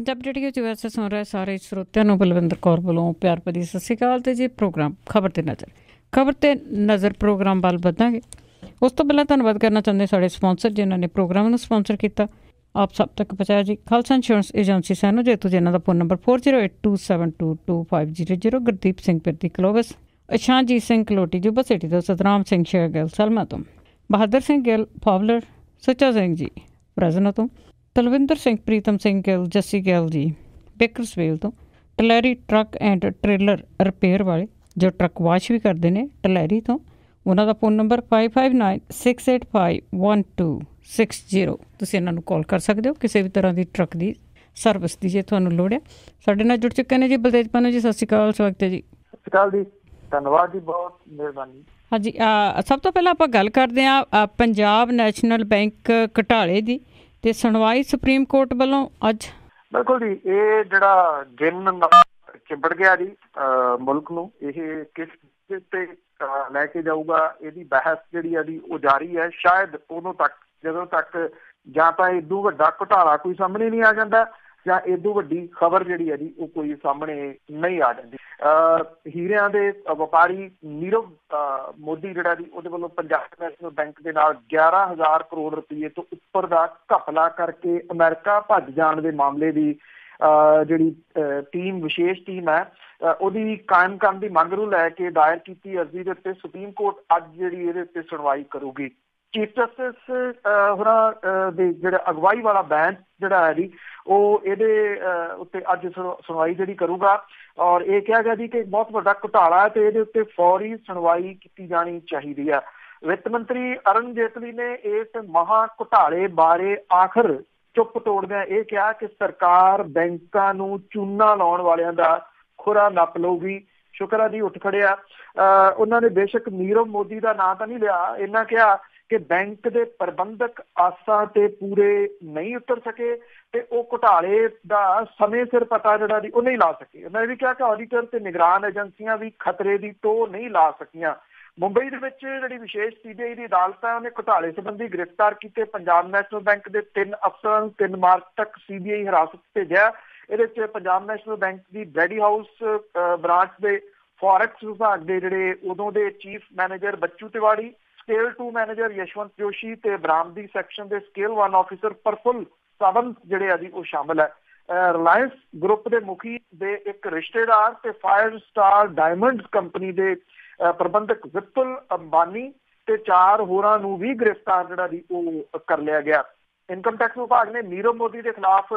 Punjabi radio 'ਚ ਵੈਸੇ ਸੁਣ ਰਹੇ ਸਾਰੇ ਸਰੋਤਿਆਂ ਨੂੰ ਬਲਵਿੰਦਰ ਕੌਰ ਵੱਲੋਂ ਪਿਆਰ ਭਰੀ ਸਤਿ ਸ਼੍ਰੀ ਅਕਾਲ। ਤੇ ਜੀ ਪ੍ਰੋਗਰਾਮ ਖਬਰ ਤੇ ਨਜ਼ਰ ਪ੍ਰੋਗਰਾਮ ਵੱਲ ਵਧਾਂਗੇ। ਉਸ ਤੋਂ ਪਹਿਲਾਂ ਧੰਨਵਾਦ ਕਰਨਾ ਚਾਹੁੰਦੇ ਸਾਡੇ ਸਪਾਂਸਰ ਜਿਨ੍ਹਾਂ ਨੇ ਪ੍ਰੋਗਰਾਮ ਨੂੰ ਸਪਾਂਸਰ ਕੀਤਾ। ਆਪ ਸਭ ਤੱਕ ਪਹੁੰਚਾਇਆ ਜੀ ਖਾਲਸਾ ਇੰਸ਼ੋਰੈਂਸ ਏਜੰਸੀ ਸੈਨੋ ਜੇਤੂ ਜਿਨ੍ਹਾਂ ਦਾ ਫੋਨ ਨੰਬਰ 4082722500। ਗੁਰਦੀਪ ਸਿੰਘ ਪਿਰਤੀ ਕਲੋਵਸ, ਇਸ਼ਾਨਜੀਤ ਸਿੰਘ ਕਲੋਟੀ ਜੁਬਾ ਸਿਟੀ ਤੋਂ, ਸਤਨਾਮ ਸਿੰਘ ਸ਼ੇਰਗਿੱਲ ਸਲਮਾ ਤੋਂ, ਬਹਾਦਰ ਸਿੰਘ ਗਿੱਲ ਪਾਵਲਰ, ਸੁੱਚਾ ਸਿੰਘ ਜੀ ਪ੍ਰੈਜ਼ਨੋ ਤੋਂ, ਤਲਵਿੰਦਰ ਸਿੰਘ ਪ੍ਰੀਤਮ ਸਿੰਘ ਗਿੱਲ ਜੱਸੀ ਗਿੱਲ ਜੀ ਬੇਕਰਸਵੇਲ ਤੋਂ, ਟਲੈਰੀ ਟਰੱਕ ਐਂਡ ਟ੍ਰੇਲਰ ਰਿਪੇਅਰ ਵਾਲੇ ਜੋ ਟਰੱਕ ਵਾਸ਼ ਵੀ ਕਰਦੇ ਨੇ ਟਲੈਰੀ ਤੋਂ, ਉਹਨਾਂ ਦਾ ਫੋਨ ਨੰਬਰ 5596851260। ਤੁਸੀਂ ਇਹਨਾਂ ਨੂੰ ਕਾਲ ਕਰ ਸਕਦੇ ਹੋ ਕਿਸੇ ਵੀ ਤਰ੍ਹਾਂ ਦੀ ਟਰੱਕ ਦੀ ਸਰਵਿਸ ਦੀ ਜੇ ਤੁਹਾਨੂੰ ਲੋੜ ਹੈ। ਸਾਡੇ ਨਾਲ ਜੁੜ ਚੁੱਕੇ ਨੇ ਜੀ ਬਲਤੇਜ ਪਾਨੂ ਜੀ। ਸਤਿ ਸ਼੍ਰੀ ਅਕਾਲ, ਸਵਾਗਤ ਹੈ ਜੀ। ਸਤਿ ਸ਼੍ਰੀ ਅਕਾਲ ਜੀ, ਧੰਨਵਾਦ ਜੀ, ਬਹੁਤ ਮਿਹਰਬਾਨੀ। ਹਾਂਜੀ, ਸਭ ਤੋਂ ਪਹਿਲਾਂ ਆਪਾਂ ਗੱਲ ਕਰਦੇ ਹਾਂ ਪੰਜਾਬ ਨੈਸ਼ਨਲ ਬੈਂਕ ਘੁਟਾਲੇ ਦੀ ਤੇ ਸੁਣਵਾਈ ਸੁਪਰੀਮ ਕੋਰਟ ਵੱਲੋਂ ਅੱਜ। ਬਿਲਕੁਲ ਜੀ, ਇਹ ਜਿਹੜਾ ਦਿਨ ਚਿੰਬੜ ਗਿਆ ਜੀ ਮੁਲਕ ਨੂੰ, ਇਹ ਕਿਸ ਤੇ ਲੈ ਕੇ ਜਾਊਗਾ ਇਹਦੀ ਬਹਿਸ ਜਿਹੜੀ ਆ ਜੀ ਉਹ ਜਾਰੀ ਹੈ। ਸ਼ਾਇਦ ਉਦੋਂ ਤੱਕ ਜਦੋਂ ਤੱਕ ਜਾਂ ਤਾਂ ਏਦੂ ਵੱਡਾ ਘੁਟਾਲਾ ਕੋਈ ਸਾਹਮਣੇ ਨਹੀਂ ਆ ਜਾਂਦਾ ਜਾਂ ਏਦੂ ਵੱਡੀ ਖਬਰ ਜਿਹੜੀ ਹੈ ਜੀ ਉਹ ਕੋਈ ਸਾਹਮਣੇ ਨਹੀਂ ਆ ਜਾਂਦੀ। ਹੀਰਿਆਂ ਦੇ ਵਪਾਰੀ ਨੀਰਵ ਮੋਦੀ ਜਿਹੜਾ ਜੀ ਉਹਦੇ ਵੱਲੋਂ ਪੰਜਾਬ ਨੈਸ਼ਨਲ ਬੈਂਕ ਦੇ ਨਾਲ 11,000 ਕਰੋੜ ਰੁਪਏ ਤੋਂ ਉੱਪਰ ਦਾ ਘਪਲਾ ਕਰਕੇ ਅਮਰੀਕਾ ਭੱਜ ਜਾਣ ਦੇ ਮਾਮਲੇ ਦੀ ਜਿਹੜੀ ਟੀਮ ਵਿਸ਼ੇਸ਼ ਟੀਮ ਹੈ ਉਹਦੀ ਕਾਇਮ ਕਰਨ ਦੀ ਮੰਗ ਨੂੰ ਲੈ ਕੇ ਦਾਇਰ ਕੀਤੀ ਅਰਜ਼ੀ ਦੇ ਉੱਤੇ ਸੁਪਰੀਮ ਕੋਰਟ ਅੱਜ ਜਿਹੜੀ ਇਹਦੇ ਉੱਤੇ ਸੁਣਵਾਈ ਕਰੂਗੀ। ਚੀਫ ਜਸਟਿਸ ਹੋਰਾਂ ਦੇ ਜਿਹੜਾ ਅਗਵਾਈ ਵਾਲਾ ਬੈਂਚ ਜਿਹੜਾ ਹੈ ਜੀ ਉਹ ਇਹਦੇ ਉੱਤੇ ਅੱਜ ਸੁਣਵਾਈ ਜਿਹੜੀ ਕਰੂਗਾ ਔਰ ਇਹ ਕਿਹਾ ਗਿਆ ਜੀ ਕਿ ਬਹੁਤ ਵੱਡਾ ਘੁਟਾਲਾ ਹੈ ਤੇ ਇਹਦੇ ਉੱਤੇ ਫੌਰੀ ਸੁਣਵਾਈ ਕੀਤੀ ਜਾਣੀ ਚਾਹੀਦੀ ਹੈ। ਵਿੱਤ ਮੰਤਰੀ ਅਰੁਣ ਜੇਤਲੀ ਨੇ ਇਸ ਮਹਾ ਘੁਟਾਲੇ ਬਾਰੇ ਆਖਰ ਚੁੱਪ ਤੋੜਦਿਆਂ ਇਹ ਕਿਹਾ ਕਿ ਸਰਕਾਰ ਬੈਂਕਾਂ ਨੂੰ ਚੂਨਾ ਲਾਉਣ ਵਾਲਿਆਂ ਦਾ ਖੁਰਾ ਨੱਪ ਲਊਗੀ। ਸ਼ੁਕਰ ਆ ਜੀ ਉੱਠ ਖੜਿਆ। ਉਹਨਾਂ ਨੇ ਬੇਸ਼ੱਕ ਨੀਰਵ ਮੋਦੀ ਦਾ ਨਾਂ ਤਾਂ ਨਹੀਂ ਲਿਆ, ਇਹਨਾਂ ਕਿਹਾ ਕਿ ਬੈਂਕ ਦੇ ਪ੍ਰਬੰਧਕ ਆਸਾਂ ਤੇ ਪੂਰੇ ਨਹੀਂ ਉਤਰ ਸਕੇ ਤੇ ਉਹ ਘੁਟਾਲੇ ਦਾ ਸਮੇਂ ਸਿਰ ਪਤਾ ਜਿਹੜਾ ਜੀ ਉਹ ਨਹੀਂ ਲਾ ਸਕੇ। ਉਹਨਾਂ ਨੇ ਵੀ ਕਿਹਾ ਕਿ ਆਡੀਟਰ ਤੇ ਨਿਗਰਾਨ ਏਜੰਸੀਆਂ ਵੀ ਖਤਰੇ ਦੀ ਟੋਹ ਨਹੀਂ ਲਾ ਸਕੀਆਂ। ਮੁੰਬਈ ਦੇ ਵਿੱਚ ਜਿਹੜੀ ਵਿਸ਼ੇਸ਼ CBI ਦੀ ਅਦਾਲਤ ਹੈ ਉਹਨੇ ਘੁਟਾਲੇ ਸੰਬੰਧੀ ਗ੍ਰਿਫਤਾਰ ਕੀਤੇ ਪੰਜਾਬ ਨੈਸ਼ਨਲ ਬੈਂਕ ਦੇ 3 ਅਫਸਰਾਂ ਨੂੰ 3 ਮਾਰਚ ਤੱਕ CBI ਹਿਰਾਸਤ ਭੇਜਿਆ। ਇਹਦੇ 'ਚ ਪੰਜਾਬ ਨੈਸ਼ਨਲ ਬੈਂਕ ਦੀ ਬ੍ਰੈਡੀ ਹਾਊਸ ਬ੍ਰਾਂਚ ਦੇ ਫੋਰੈਕਸ ਵਿਭਾਗ ਦੇ ਜਿਹੜੇ ਉਦੋਂ ਦੇ chief manager Bachchu Tiwari, scale 2 manager Yashwant Joshi ਤੇ ਬਰਾਮਦੀ ਸੈਕਸ਼ਨ ਦੇ ਸਕੇਲ 1 ਆਫਿਸਰ ਪ੍ਰਫੁੱਲ ਸਾਵੰਤ ਜਿਹੜੇ ਆ ਜੀ ਉਹ ਸ਼ਾਮਲ ਹੈ। ਰਿਲਾਇੰਸ ਗਰੁੱਪ ਦੇ ਮੁਖੀ ਦੇ ਇੱਕ ਰਿਸ਼ਤੇਦਾਰ ਤੇ 5 ਸਟਾਰ ਡਾਇਮੰਡ ਕੰਪਨੀ ਦੇ ਪ੍ਰਬੰਧਕ ਵਿਪੁਲ ਅੰਬਾਨੀ ਤੇ 4 ਹੋਰਾਂ ਨੂੰ ਵੀ ਗ੍ਰਿਫਤਾਰ ਜਿਹੜਾ ਜੀ ਉਹ ਕਰ ਲਿਆ ਗਿਆ। ਇਨਕਮ ਟੈਕਸ ਵਿਭਾਗ ਨੇ ਨੀਰਵ ਮੋਦੀ ਦੇ ਖਿਲਾਫ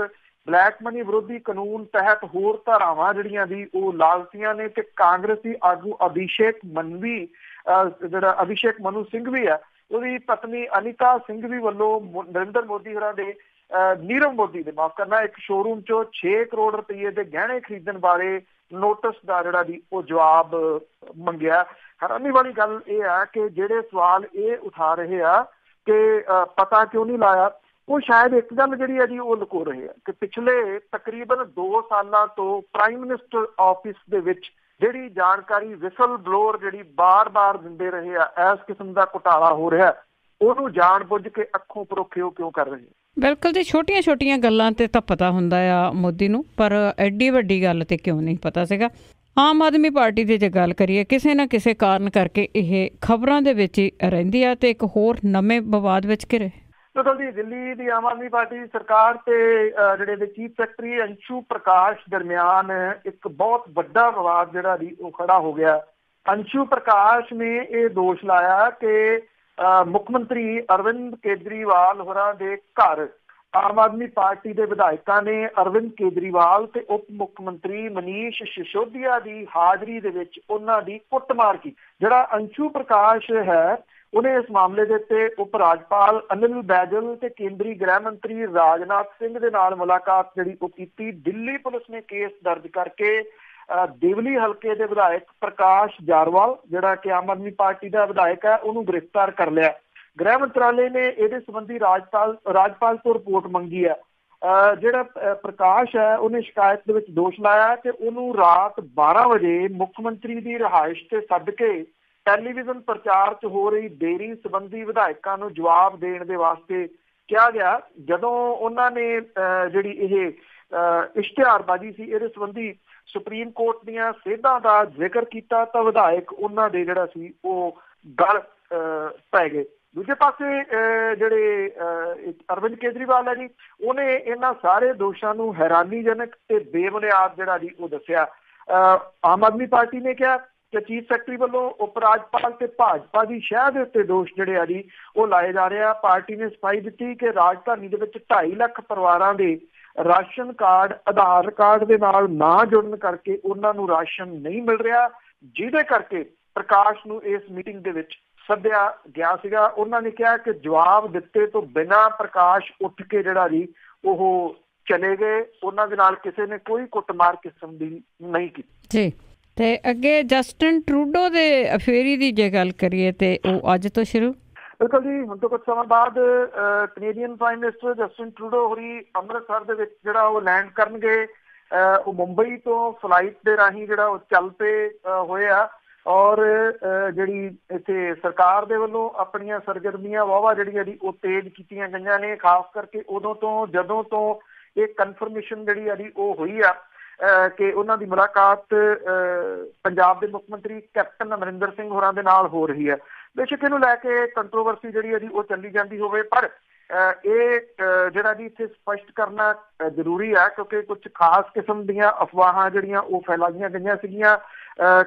ਬਲੈਕ ਮਨੀ ਵਿਰੋਧੀ ਕਾਨੂੰਨ ਤਹਿਤ ਹੋਰ ਧਾਰਾਵਾਂ ਜਿਹੜੀਆਂ ਦੀ ਉਹ ਲਾਜ਼ਤੀਆਂ ਨੇ ਤੇ ਕਾਂਗਰਸੀ ਆਗੂ ਅਭਿਸ਼ੇਕ ਮਨੂ ਸਿੰਘ ਵੀ ਹੈ, ਉਹਦੀ ਪਤਨੀ ਅਨੀਤਾ ਸਿੰਘ ਵੀ ਵੱਲੋਂ ਨਰਿੰਦਰ ਮੋਦੀ ਹੋਰਾਂ ਦੇ ਨੀਰਵ ਮੋਦੀ ਦੇ ਮਾਫ ਕਰਨਾ ਇੱਕ ਸ਼ੋਰੂਮ ਚੋਂ 6 ਕਰੋੜ ਰੁਪਏ ਦੇ ਗਹਿਣੇ ਖਰੀਦਣ ਬਾਰੇ ਨੋਟਿਸ ਦਾ ਜਿਹੜਾ ਜੀ ਉਹ ਜਵਾਬ ਮੰਗਿਆ। ਹੈਰਾਨੀ ਵਾਲੀ ਗੱਲ ਇਹ ਹੈ ਕਿ ਜਿਹੜੇ ਸਵਾਲ ਇਹ ਉਠਾ ਰਹੇ ਆ ਕਿ ਪਤਾ ਕਿਉਂ ਨਹੀਂ ਲਾਇਆ, ਉਹ ਸ਼ਾਇਦ ਇੱਕ ਗੱਲ ਜਿਹੜੀ ਹੈ ਜੀ ਉਹ ਲੁਕੋ ਰਹੇ ਆ ਕਿ ਪਿਛਲੇ ਤਕਰੀਬਨ 2 ਸਾਲਾਂ ਤੋਂ ਪ੍ਰਾਈਮ ਮਿਨਿਸਟਰ ਆਫਿਸ ਦੇ ਵਿੱਚ ਜਿਹੜੀ ਜਾਣਕਾਰੀ ਵਿਸਲ ਬਲੋਅਰ ਜਿਹੜੀ ਬਾਰ-ਬਾਰ ਦਿੰਦੇ ਰਹੇ ਆ ਇਸ ਕਿਸਮ ਦਾ ਘੁਟਾਲਾ ਹੋ ਰਿਹਾ ਉਹਨੂੰ ਜਾਣ ਬੁੱਝ ਕੇ ਅੱਖੋਂ ਪਰੋਖਿਓ ਕਿਉਂ ਕਰ ਰਹੇ? ਬਿਲਕੁਲ ਜੀ, ਛੋਟੀਆਂ ਗੱਲਾਂ ਤੇ ਤਾਂ ਪਤਾ ਹੁੰਦਾ ਆ ਮੋਦੀ ਨੂੰ, ਪਰ ਐਡੀ ਵੱਡੀ ਗੱਲ ਤੇ ਕਿਉਂ ਨਹੀਂ ਪਤਾ ਸੀਗਾ। ਆਮ ਆਦਮੀ ਪਾਰਟੀ ਦੀ ਜੇ ਗੱਲ ਕਰੀਏ ਕਿਸੇ ਨਾ ਕਿਸੇ ਕਾਰਨ ਕਰਕੇ ਇਹ ਖਬਰਾਂ ਦੇ ਵਿੱਚ ਹੀ ਰਹਿੰਦੀ ਆ ਤੇ ਇੱਕ ਹੋਰ ਨਵੇਂ ਵਿਵਾਦ ਵਿੱਚ ਘਿਰੇ। ਬਿਲਕੁਲ ਜੀ, ਦਿੱਲੀ ਦੀ ਆਮ ਆਦਮੀ ਪਾਰਟੀ ਦੀ ਸਰਕਾਰ ਤੇ ਜਿਹੜੇ ਚੀਫ ਸੈਕਟਰੀ ਅੰਸ਼ੂ ਪ੍ਰਕਾਸ਼ ਦਰਮਿਆਨ ਇੱਕ ਬਹੁਤ ਵੱਡਾ ਵਿਵਾਦ ਜਿਹੜਾ ਜੀ ਉਹ ਖੜਾ ਹੋ ਗਿਆ। ਅੰਸ਼ੂ ਪ੍ਰਕਾਸ਼ ਨੇ ਇਹ ਦੋਸ਼ ਲਾਇਆ ਕਿ ਮੁੱਖ ਮੰਤਰੀ ਅਰਵਿੰਦ ਕੇਜਰੀਵਾਲ ਹੋਰਾਂ ਦੇ ਘਰ ਆਮ ਆਦਮੀ ਪਾਰਟੀ ਦੇ ਵਿਧਾਇਕਾਂ ਨੇ ਅਰਵਿੰਦ ਕੇਜਰੀਵਾਲ ਤੇ ਉਪ ਮੁੱਖ ਮੰਤਰੀ ਮਨੀਸ਼ ਸਿਸੋਦੀਆ ਦੀ ਹਾਜ਼ਰੀ ਦੇ ਵਿੱਚ ਉਹਨਾਂ ਦੀ ਕੁੱਟਮਾਰ ਕੀਤੀ। ਜਿਹੜਾ ਅੰਸ਼ੂ ਪ੍ਰਕਾਸ਼ ਹੈ ਉਹਨੇ ਇਸ ਮਾਮਲੇ ਦੇ ਉੱਤੇ ਉਪ ਰਾਜਪਾਲ ਅਨਿਲ ਬੈਜਲ ਤੇ ਕੇਂਦਰੀ ਗ੍ਰਹਿ ਮੰਤਰੀ ਰਾਜਨਾਥ ਸਿੰਘ ਦੇ ਨਾਲ ਮੁਲਾਕਾਤ ਜਿਹੜੀ ਉਹ ਕੀਤੀ। ਦਿੱਲੀ ਪੁਲਿਸ ਨੇ ਕੇਸ ਦਰਜ ਕਰਕੇ ਦੇਵਲੀ ਹਲਕੇ ਦੇ ਵਿਧਾਇਕ ਪ੍ਰਕਾਸ਼ ਜਾਰਵਾਲ ਜਿਹੜਾ ਕਿ ਆਮ ਆਦਮੀ ਪਾਰਟੀ ਦਾ ਵਿਧਾਇਕ ਹੈ ਉਹਨੂੰ ਗ੍ਰਿਫਤਾਰ ਕਰ ਲਿਆ। ਗ੍ਰਹਿ ਮੰਤਰਾਲੇ ਨੇ ਇਹਦੇ ਸੰਬੰਧੀ ਰਾਜਪਾਲ ਤੋਂ ਰਿਪੋਰਟ ਮੰਗੀ ਹੈ। ਜਿਹੜਾ ਪ੍ਰਕਾਸ਼ ਹੈ ਉਹਨੇ ਸ਼ਿਕਾਇਤ ਦੇ ਵਿੱਚ ਦੋਸ਼ ਲਾਇਆ ਕਿ ਉਹਨੂੰ ਰਾਤ 12 ਵਜੇ ਮੁੱਖ ਮੰਤਰੀ ਦੀ ਰਿਹਾਇਸ਼ ਤੇ ਸੱਦ ਕੇ ਟੈਲੀਵਿਜ਼ਨ ਪ੍ਰਚਾਰ 'ਚ ਹੋ ਰਹੀ ਦੇਰੀ ਸੰਬੰਧੀ ਵਿਧਾਇਕਾਂ ਨੂੰ ਜਵਾਬ ਦੇਣ ਦੇ ਵਾਸਤੇ ਕਿਹਾ ਗਿਆ। ਜਦੋਂ ਉਹਨਾਂ ਨੇ ਜਿਹੜੀ ਇਹ ਇਸ਼ਤਿਹਾਰਬਾਜ਼ੀ ਸੀ। ਇਹਦੇ ਸੰਬੰਧੀ ਸੁਪਰੀਮ ਕੋਰਟ ਦੀਆਂ ਸੇਧਾਂ ਦਾ ਜ਼ਿਕਰ ਕੀਤਾ ਤਾਂ ਵਿਧਾਇਕ ਉਹਨਾਂ ਦੇ ਜਿਹੜਾ ਸੀ ਉਹ ਗਲ ਪੈ ਗਏ। ਦੂਜੇ ਪਾਸੇ ਜਿਹੜੇ ਅਰਵਿੰਦ ਕੇਜਰੀਵਾਲ ਹੈ ਜੀ, ਉਹਨੇ ਇਹਨਾਂ ਸਾਰੇ ਦੋਸ਼ਾਂ ਨੂੰ ਹੈਰਾਨੀਜਨਕ ਤੇ ਬੇਬੁਨਿਆਦ ਜਿਹੜਾ ਜੀ ਉਹ ਦੱਸਿਆ। ਆਮ ਆਦਮੀ ਪਾਰਟੀ ਨੇ ਕਿਹਾ ਕਿ ਚੀਫ ਸੈਕਟਰੀ ਵੱਲੋਂ ਉਪ ਰਾਜਪਾਲ ਤੇ ਭਾਜਪਾ ਦੀ ਸ਼ਹਿ ਦੇ ਉੱਤੇ ਦੋਸ਼ ਜਿਹੜੇ ਆ ਜੀ ਉਹ ਲਾਏ ਜਾ ਰਹੇ ਆ। ਪਾਰਟੀ ਨੇ ਸਫਾਈ ਦਿੱਤੀ ਕਿ ਰਾਜਧਾਨੀ ਦੇ ਵਿੱਚ 2.5 ਲੱਖ ਪਰਿਵਾਰਾਂ ਦੇ ਰਾਸ਼ਨ ਕਾਰਡ ਆਧਾਰ ਕਾਰਡ ਦੇ ਨਾਲ ਨਾ ਜੁੜਨ ਕਰਕੇ ਉਹਨਾਂ ਨੂੰ ਰਾਸ਼ਨ ਨਹੀਂ ਮਿਲ ਰਿਹਾ, ਜਿਹਦੇ ਕਰਕੇ ਪ੍ਰਕਾਸ਼ ਨੂੰ ਇਸ ਮੀਟਿੰਗ ਦੇ ਵਿੱਚ ਸੱਦਿਆ ਗਿਆ ਸੀਗਾ। ਉਹਨਾਂ ਨੇ ਕਿਹਾ ਕਿ ਜਵਾਬ ਦਿੱਤੇ ਤੋਂ ਬਿਨਾਂ ਪ੍ਰਕਾਸ਼ ਉੱਠ ਕੇ ਜਿਹੜਾ ਜੀ ਉਹ ਚਲੇ ਗਏ। ਉਹਨਾਂ ਦੇ ਨਾਲ ਕਿਸੇ ਨੇ ਕੋਈ ਕੁੱਟਮਾਰ ਕਿਸਮ ਦੀ ਨਹੀਂ ਕੀਤੀ ਜੀ। ਤੇ ਅੱਗੇ ਜਸਟਿਨ ਟਰੂਡੋ ਦੇ ਅਫੇਰੀ ਦੀ ਜੇ ਗੱਲ ਕਰੀਏ ਤੇ ਉਹ ਅੱਜ ਤੋਂ ਸ਼ੁਰੂ। ਬਿਲਕੁਲ ਜੀ, ਹੁਣ ਤੋਂ ਕੁਝ ਸਮਾਂ ਬਾਅਦ Canadian prime minister Justin Trudeau ਹੋਰੀ ਅੰਮ੍ਰਿਤਸਰ ਦੇ ਵਿੱਚ ਜਿਹੜਾ ਉਹ ਲੈਂਡ ਕਰਨਗੇ। ਉਹ ਮੁੰਬਈ ਤੋਂ ਫਲਾਈਟ ਦੇ ਰਾਹੀਂ ਜਿਹੜਾ ਉਹ ਚੱਲ ਪਏ ਹੋਏ ਆ ਔਰ ਜਿਹੜੀ ਇੱਥੇ ਸਰਕਾਰ ਦੇ ਵੱਲੋਂ ਆਪਣੀਆਂ ਸਰਗਰਮੀਆਂ ਵਾਹਵਾ ਜਿਹੜੀਆਂ ਜੀ ਉਹ ਤੇਜ਼ ਕੀਤੀਆਂ ਗਈਆਂ ਨੇ, ਖਾਸ ਕਰਕੇ ਉਦੋਂ ਤੋਂ ਜਦੋਂ ਤੋਂ ਇਹ ਕਨਫਰਮੇਸ਼ਨ ਜਿਹੜੀ ਆ ਜੀ ਉਹ ਹੋਈ ਆ ਕਿ ਉਹਨਾਂ ਦੀ ਮੁਲਾਕਾਤ ਪੰਜਾਬ ਦੇ ਮੁੱਖ ਮੰਤਰੀ ਕੈਪਟਨ ਅਮਰਿੰਦਰ ਸਿੰਘ ਹੋਰਾਂ ਦੇ ਨਾਲ ਹੋ ਰਹੀ ਹੈ। ਬੇਸ਼ੱਕ ਇਹਨੂੰ ਲੈ ਕੇ ਕੰਟਰੋਵਰਸੀ ਜਿਹੜੀ ਹੈ ਜੀ ਉਹ ਚੱਲੀ ਜਾਂਦੀ ਹੋਵੇ, ਪਰ ਇਹ ਜਿਹੜਾ ਜੀ ਇੱਥੇ ਸਪਸ਼ਟ ਕਰਨਾ ਜ਼ਰੂਰੀ ਹੈ ਕਿਉਂਕਿ ਕੁਝ ਖਾਸ ਕਿਸਮ ਦੀਆਂ ਅਫਵਾਹਾਂ ਜਿਹੜੀਆਂ ਉਹ ਫੈਲਾਈਆਂ ਗਈਆਂ ਸੀਗੀਆਂ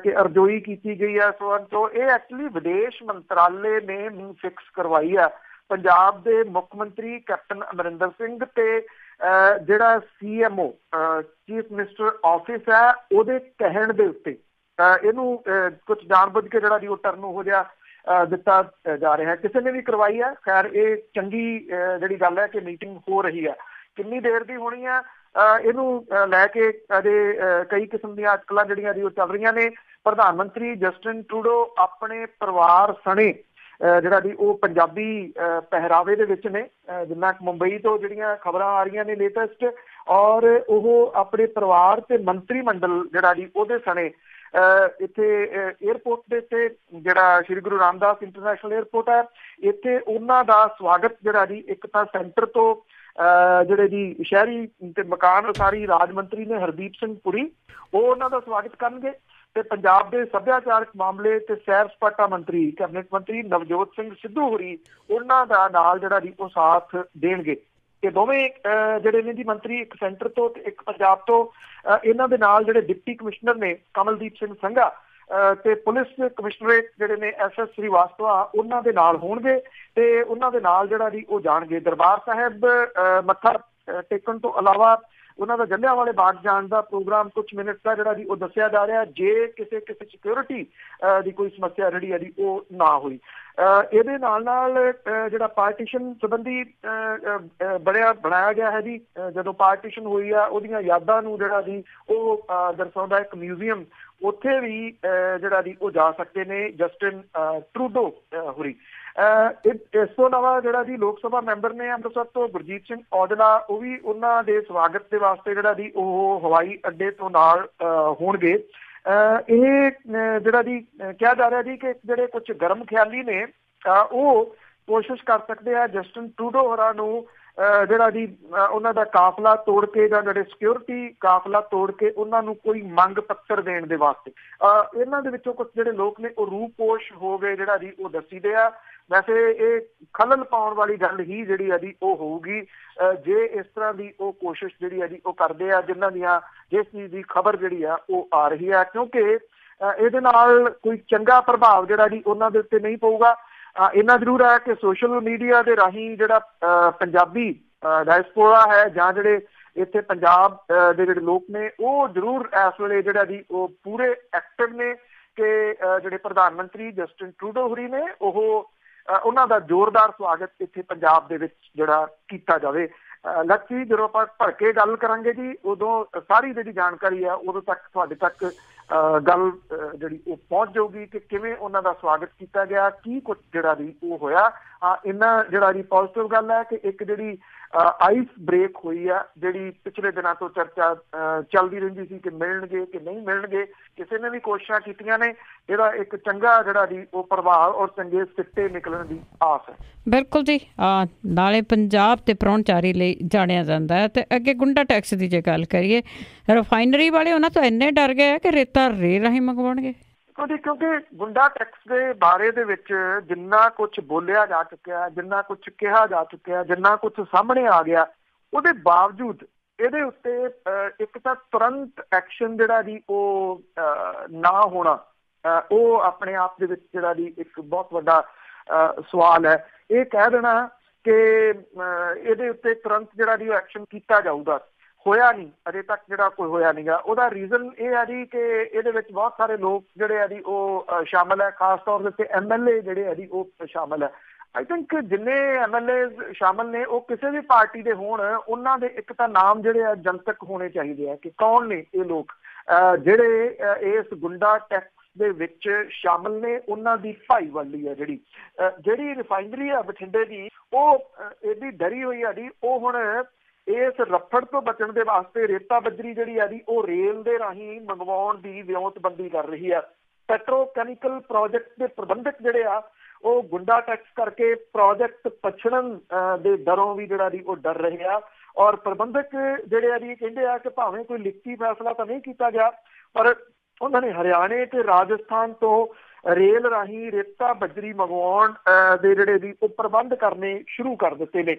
ਕਿ ਅਰਜ਼ੋਈ ਕੀਤੀ ਗਈ ਹੈ ਸੋ ਇਹ ਐਕਚੁਅਲੀ ਵਿਦੇਸ਼ ਮੰਤਰਾਲੇ ਨੇ ਫਿਕਸ ਕਰਵਾਈ ਆ। ਪੰਜਾਬ ਦੇ ਮੁੱਖ ਮੰਤਰੀ ਕੈਪਟਨ ਅਮਰਿੰਦਰ ਸਿੰਘ ਤੇ ਜਿਹੜਾ CMO ਚੀਫ ਮਿਨਿਸਟਰ ਆਫਿਸ ਹੈ ਉਹਦੇ ਕਹਿਣ ਦੇ ਉੱਤੇ ਇਹਨੂੰ ਕੁਝ ਜਾਣਬੁੱਝ ਕੇ ਜਿਹੜਾ ਜੀ ਉਹ ਟਰਨ ਹੋ ਗਿਆ ਦਿੱਤਾ ਜਾ ਰਿਹਾ ਹੈ। ਕਿਸੇ ਨੇ ਵੀ ਕਰਵਾਈ ਹੈ। ਖੈਰ ਇਹ ਚੰਗੀ ਜਿਹੜੀ ਗੱਲ ਹੈ ਕਿ ਮੀਟਿੰਗ ਹੋ ਰਹੀ ਹੈ। ਕਿੰਨੀ ਦੇਰ ਦੀ ਹੋਣੀ ਹੈ ਇਹਨੂੰ ਲੈ ਕੇ ਅਜੇ ਕਈ ਕਿਸਮ ਦੀਆਂ ਅਟਕਲਾਂ ਜਿਹੜੀਆਂ ਜੀ ਉਹ ਚੱਲ ਰਹੀਆਂ ਨੇ। ਪ੍ਰਧਾਨ ਮੰਤਰੀ ਜਸਟਿਨ ਟਰੂਡੋ ਆਪਣੇ ਪਰਿਵਾਰ ਸਣੇ ਜਿਹੜਾ ਜੀ ਉਹ ਪੰਜਾਬੀ ਪਹਿਰਾਵੇ ਦੇ ਵਿੱਚ ਨੇ, ਜਿੰਨਾ ਮੁੰਬਈ ਤੋਂ ਜਿਹੜੀਆਂ ਖਬਰਾਂ ਆ ਰਹੀਆਂ ਨੇ ਲੇਟੈਸਟ, ਔਰ ਉਹ ਆਪਣੇ ਪਰਿਵਾਰ ਤੇ ਮੰਤਰੀ ਮੰਡਲ ਜਿਹੜਾ ਜੀ ਉਹਦੇ ਸਣੇ ਇੱਥੇ ਏਅਰਪੋਰਟ ਦੇ ਉੱਤੇ ਜਿਹੜਾ ਸ਼੍ਰੀ ਗੁਰੂ ਰਾਮਦਾਸ ਇੰਟਰਨੈਸ਼ਨਲ ਏਅਰਪੋਰਟ ਹੈ ਇੱਥੇ ਉਹਨਾਂ ਦਾ ਸਵਾਗਤ ਜਿਹੜਾ ਜੀ ਇੱਕ ਤਾਂ ਸੈਂਟਰ ਤੋਂ ਜਿਹੜੇ ਜੀ ਸ਼ਹਿਰੀ ਤੇ ਮਕਾਨ ਉਸਾਰੀ ਰਾਜ ਮੰਤਰੀ ਨੇ ਹਰਦੀਪ ਸਿੰਘ ਪੁਰੀ ਉਹ ਉਹਨਾਂ ਦਾ ਸਵਾਗਤ ਕਰਨਗੇ ਤੇ ਪੰਜਾਬ ਦੇ ਸੱਭਿਆਚਾਰਕ ਮਾਮਲੇ ਤੇ ਸੈਰ ਸਪਾਟਾ ਮੰਤਰੀ ਕੈਬਨਿਟ ਮੰਤਰੀ ਨਵਜੋਤ ਸਿੰਘ ਸਿੱਧੂ ਹੋਰੀ ਉਹਨਾਂ ਦਾ ਨਾਲ ਜਿਹੜਾ ਜੀ ਉਹ ਸਾਥ ਦੇਣਗੇ। ਤੇ ਦੋਵੇਂ ਜਿਹੜੇ ਨੇ ਜੀ ਮੰਤਰੀ ਇੱਕ ਸੈਂਟਰ ਤੋਂ ਤੇ ਇੱਕ ਪੰਜਾਬ ਤੋਂ, ਇਹਨਾਂ ਦੇ ਨਾਲ ਜਿਹੜੇ ਡਿਪਟੀ ਕਮਿਸ਼ਨਰ ਨੇ ਕਮਲਦੀਪ ਸਿੰਘ ਸੰਘਾ ਤੇ ਪੁਲਿਸ ਕਮਿਸ਼ਨਰੇਟ ਜਿਹੜੇ ਨੇ SS ਸ੍ਰੀਵਾਸਤਵਾ ਉਹਨਾਂ ਦੇ ਨਾਲ ਹੋਣਗੇ ਤੇ ਉਹਨਾਂ ਦੇ ਨਾਲ ਜਿਹੜਾ ਜੀ ਉਹ ਜਾਣਗੇ। ਦਰਬਾਰ ਸਾਹਿਬ ਮੱਥਾ ਟੇਕਣ ਤੋਂ ਇਲਾਵਾ ਉਹਨਾਂ ਦਾ ਜਲਿਆਂਵਾਲੇ ਬਾਗ ਜਾਣ ਦਾ ਪ੍ਰੋਗਰਾਮ ਕੁਝ ਮਿੰਟ ਦਾ ਜਿਹੜਾ ਜੀ ਉਹ ਦੱਸਿਆ ਜਾ ਰਿਹਾ ਜੇ ਕਿਸੇ ਸਿਕਿਉਰਿਟੀ ਦੀ ਕੋਈ ਸਮੱਸਿਆ ਜਿਹੜੀ ਹੈ ਜੀ ਉਹ ਨਾ ਹੋਈ। ਇਹਦੇ ਨਾਲ ਜਿਹੜਾ ਪਾਰਟੀਸ਼ਨ ਸੰਬੰਧੀ ਬਣਾਇਆ ਗਿਆ ਹੈ ਜੀ, ਜਦੋਂ ਪਾਰਟੀਸ਼ਨ ਹੋਈ ਆ ਉਹਦੀਆਂ ਯਾਦਾਂ ਨੂੰ ਜਿਹੜਾ ਜੀ ਉਹ ਦਰਸਾਉਂਦਾ ਇੱਕ ਮਿਊਜ਼ੀਅਮ, ਉੱਥੇ ਵੀ ਜਿਹੜਾ ਜੀ ਉਹ ਜਾ ਸਕਦੇ ਨੇ ਜਸਟਿਨ ਟਰੂਡੋ ਹੋਰੀ। ਇਸ ਤੋਂ ਇਲਾਵਾ ਜਿਹੜਾ ਜੀ ਲੋਕ ਸਭਾ ਮੈਂਬਰ ਨੇ ਅੰਮ੍ਰਿਤਸਰ ਤੋਂ ਗੁਰਜੀਤ ਸਿੰਘ ਔਜਲਾ, ਉਹ ਵੀ ਉਹਨਾਂ ਦੇ ਸਵਾਗਤ ਦੇ ਵਾਸਤੇ ਜਿਹੜਾ ਜੀ ਉਹ ਹਵਾਈ ਅੱਡੇ ਤੋਂ ਨਾਲ ਹੋਣਗੇ। ਇਹ ਜਿਹੜਾ ਜੀ ਕਿਹਾ ਜਾ ਰਿਹਾ ਜੀ ਕਿ ਜਿਹੜੇ ਕੁਝ ਗਰਮ ਖਿਆਲੀ ਨੇ ਉਹ ਕੋਸ਼ਿਸ਼ ਕਰ ਸਕਦੇ ਆ ਜਸਟਿਨ ਟਰੂਡੋ ਹੋਰਾਂ ਨੂੰ ਜਿਹੜਾ ਜੀ ਉਹਨਾਂ ਦਾ ਕਾਫਲਾ ਤੋੜ ਕੇ ਜਾਂ ਜਿਹੜੇ ਸਿਕਿਉਰਿਟੀ ਕਾਫਲਾ ਤੋੜ ਕੇ ਉਹਨਾਂ ਨੂੰ ਕੋਈ ਮੰਗ ਪੱਤਰ ਦੇਣ ਦੇ ਵਾਸਤੇ। ਇਹਨਾਂ ਦੇ ਵਿੱਚੋਂ ਕੁਝ ਜਿਹੜੇ ਲੋਕ ਨੇ ਉਹ ਰੂਪੋਸ਼ ਹੋ ਗਏ ਜਿਹੜਾ ਜੀ ਉਹ ਦੱਸੀਦੇ ਆ। ਵੈਸੇ ਇਹ ਖਲਲ ਪਾਉਣ ਵਾਲੀ ਗੱਲ ਹੀ ਜਿਹੜੀ ਆ ਜੀ ਉਹ ਹੋਊਗੀ ਜੇ ਇਸ ਤਰ੍ਹਾਂ ਦੀ ਉਹ ਕੋਸ਼ਿਸ਼ ਜਿਹੜੀ ਆ ਜੀ ਉਹ ਕਰਦੇ ਆ ਜਿਸ ਚੀਜ਼ ਦੀ ਖਬਰ ਜਿਹੜੀ ਆ ਉਹ ਆ ਰਹੀ ਆ, ਕਿਉਂਕਿ ਇਹਦੇ ਨਾਲ ਕੋਈ ਚੰਗਾ ਪ੍ਰਭਾਵ ਜਿਹੜਾ ਜੀ ਉਹਨਾਂ ਦੇ ਉੱਤੇ ਨਹੀਂ ਪਊਗਾ। ਇੰਨਾ ਜ਼ਰੂਰ ਹੈ ਕਿ ਸੋਸ਼ਲ ਮੀਡੀਆ ਦੇ ਰਾਹੀਂ ਜਿਹੜਾ ਪੰਜਾਬੀ ਡਾਇਸਪੋਰਾ ਹੈ ਜਾਂ ਜਿਹੜੇ ਇੱਥੇ ਪੰਜਾਬ ਦੇ ਜਿਹੜੇ ਲੋਕ ਨੇ ਉਹ ਜ਼ਰੂਰ ਇਸ ਵੇਲੇ ਜਿਹੜਾ ਜੀ ਉਹ ਪੂਰੇ ਐਕਟਿਵ ਨੇ ਕਿ ਜਿਹੜੇ ਪ੍ਰਧਾਨ ਮੰਤਰੀ ਜਸਟਿਨ ਟਰੂਡੋ ਹੋਰੀ ਨੇ ਉਹਨਾਂ ਦਾ ਜ਼ੋਰਦਾਰ ਸਵਾਗਤ ਇੱਥੇ ਪੰਜਾਬ ਦੇ ਵਿੱਚ ਜਿਹੜਾ ਕੀਤਾ ਜਾਵੇ। ਲੱਕੀ ਜਦੋਂ ਆਪਾਂ ਭਰ ਕੇ ਗੱਲ ਕਰਾਂਗੇ ਜੀ ਉਦੋਂ ਸਾਰੀ ਜਿਹੜੀ ਜਾਣਕਾਰੀ ਆ ਉਦੋਂ ਤੱਕ ਤੁਹਾਡੇ ਤੱਕ ਗੱਲ ਜਿਹੜੀ ਉਹ ਪਹੁੰਚ ਜਾਊਗੀ ਕਿ ਕਿਵੇਂ ਉਹਨਾਂ ਦਾ ਸਵਾਗਤ ਕੀਤਾ ਗਿਆ, ਕੀ ਕੁਝ ਜਿਹੜਾ ਜੀ ਉਹ ਹੋਇਆ। ਇੰਨਾ ਜਿਹੜਾ ਜੀ ਪੋਜ਼ਿਟਿਵ ਗੱਲ ਹੈ ਕਿ ਇੱਕ ਜਿਹੜੀ ਆਈਸ ਬ੍ਰੇਕ ਹੋਈ ਆ, ਜਿਹੜੀ ਪਿਛਲੇ ਦਿਨਾਂ ਤੋਂ ਚਰਚਾ ਚੱਲਦੀ ਰਹਿੰਦੀ ਸੀ ਕਿ ਮਿਲਣਗੇ ਕਿ ਨਹੀਂ ਮਿਲਣਗੇ। ਕਿਸੇ ਨੇ ਵੀ ਕੋਸ਼ਿਸ਼ਾਂ ਕੀਤੀਆਂ ਨੇ। ਇਹਦਾ ਇੱਕ ਚੰਗਾ ਜਿਹੜਾ ਜੀ ਉਹ ਪ੍ਰਭਾਵ ਔਰ ਚੰਗੇ ਸਿੱਟੇ ਨਿਕਲਣ ਦੀ ਆਸ ਹੈ। ਬਿਲਕੁਲ ਜੀ। ਨਾਲੇ ਪੰਜਾਬ ਤੇ ਪ੍ਰਾਹੁਣਚਾਰੀ ਲਈ ਜਾਣਿਆ ਜਾਂਦਾ ਹੈ। ਤੇ ਅੱਗੇ ਗੁੰਡਾ ਟੈਕਸ ਦੀ ਜੇ ਗੱਲ ਕਰੀਏ, ਰਿਫਾਈਨਰੀ ਵਾਲੇ ਉਹਨਾਂ ਤੋਂ ਇੰਨੇ ਡਰ ਗਏ ਕਿ ਰੇਤਾ ਰੇਲ ਰਾਹੀਂ ਮੰਗਵਾਉਣਗੇ। ਕਿਉਂਕਿ ਗੁੰਡਾ ਟੈਕਸ ਦੇ ਬਾਰੇ ਦੇ ਵਿੱਚ ਜਿੰਨਾ ਕੁਛ ਬੋਲਿਆ ਜਾ ਚੁੱਕਿਆ, ਜਿੰਨਾ ਕੁਛ ਕਿਹਾ ਜਾ ਚੁੱਕਿਆ, ਜਿੰਨਾ ਕੁਛ ਸਾਹਮਣੇ ਆ ਗਿਆ, ਉਹਦੇ ਬਾਵਜੂਦ ਇਹਦੇ ਉੱਤੇ ਇੱਕ ਤਾਂ ਤੁਰੰਤ ਐਕਸ਼ਨ ਜਿਹੜਾ ਜੀ ਉਹ ਨਾ ਹੋਣਾ, ਉਹ ਆਪਣੇ ਆਪ ਦੇ ਵਿੱਚ ਜਿਹੜਾ ਜੀ ਇੱਕ ਬਹੁਤ ਵੱਡਾ ਸਵਾਲ ਹੈ। ਇਹ ਕਹਿ ਦੇਣਾ ਕਿ ਇਹਦੇ ਉੱਤੇ ਤੁਰੰਤ ਜਿਹੜਾ ਜੀ ਉਹ ਐਕਸ਼ਨ ਕੀਤਾ ਜਾਊਗਾ, ਹੋਇਆ ਨਹੀਂ, ਅਜੇ ਤੱਕ ਜਿਹੜਾ ਕੋਈ ਹੋਇਆ ਨਹੀਂ ਗਾ। ਉਹਦਾ ਰੀਜ਼ਨ ਇਹ ਹੈ ਜੀ ਕਿ ਇਹਦੇ ਵਿੱਚ ਬਹੁਤ ਸਾਰੇ ਲੋਕ ਜਿਹੜੇ ਆ ਜੀ ਉਹ ਸ਼ਾਮਲ ਹੈ, ਖਾਸ ਤੌਰ ਦੇ ਉੱਤੇ MLA ਜਿਹੜੇ ਆ ਜੀ ਉਹ ਸ਼ਾਮਲ ਹੈ। ਆਈ ਥਿੰਕ ਜਿੰਨੇ MLA ਸ਼ਾਮਲ ਨੇ ਉਹ ਕਿਸੇ ਵੀ ਪਾਰਟੀ ਦੇ ਹੋਣ, ਉਹਨਾਂ ਦੇ ਇੱਕ ਤਾਂ ਨਾਮ ਜਿਹੜੇ ਆ ਜਨਤਕ ਹੋਣੇ ਚਾਹੀਦੇ ਆ ਕਿ ਕੌਣ ਨੇ ਇਹ ਲੋਕ ਜਿਹੜੇ ਇਸ ਗੁੰਡਾ ਟੈਕਸ ਦੇ ਵਿੱਚ ਸ਼ਾਮਲ ਨੇ। ਉਹਨਾਂ ਦੀ ਭਾਈਵਾਲੀ ਆ ਜਿਹੜੀ ਰਿਫਾਈਨਰੀ ਆ ਬਠਿੰਡੇ ਦੀ, ਉਹ ਇਹਦੀ ਡਰੀ ਹੋਈ ਆ ਜੀ। ਉਹ ਹੁਣ ਇਸ ਰੱਫੜ ਤੋਂ ਬਚਣ ਦੇ ਵਾਸਤੇ ਰੇਤਾ ਬੱਜਰੀ ਜਿਹੜੀ ਆ ਜੀ ਉਹ ਰੇਲ ਦੇ ਰਾਹੀਂ ਮੰਗਵਾਉਣ ਦੀ ਵਿਉਂਤਬੰਦੀ ਕਰ ਰਹੀ ਆ। ਪੈਟਰੋਕੈਮੀਕਲ ਪ੍ਰੋਜੈਕਟ ਦੇ ਪ੍ਰਬੰਧਕ ਜਿਹੜੇ ਆ ਉਹ ਗੁੰਡਾ ਟੈਕਸ ਕਰਕੇ ਪ੍ਰੋਜੈਕਟ ਪਛੜਨ ਦੇ ਡਰੋਂ ਵੀ ਜਿਹੜਾ ਜੀ ਉਹ ਡਰ ਰਹੇ ਆ। ਔਰ ਪ੍ਰਬੰਧਕ ਜਿਹੜੇ ਆ ਜੀ ਕਹਿੰਦੇ ਆ ਕਿ ਭਾਵੇਂ ਕੋਈ ਲਿਖਤੀ ਫੈਸਲਾ ਤਾਂ ਨਹੀਂ ਕੀਤਾ ਗਿਆ, ਪਰ ਉਹਨਾਂ ਨੇ ਹਰਿਆਣੇ ਤੇ ਰਾਜਸਥਾਨ ਤੋਂ ਰੇਲ ਰਾਹੀਂ ਰੇਤਾ ਬੱਜਰੀ ਮੰਗਵਾਉਣ ਦੇ ਜਿਹੜੇ ਜੀ ਉਹ ਪ੍ਰਬੰਧ ਕਰਨੇ ਸ਼ੁਰੂ ਕਰ ਦਿੱਤੇ ਨੇ।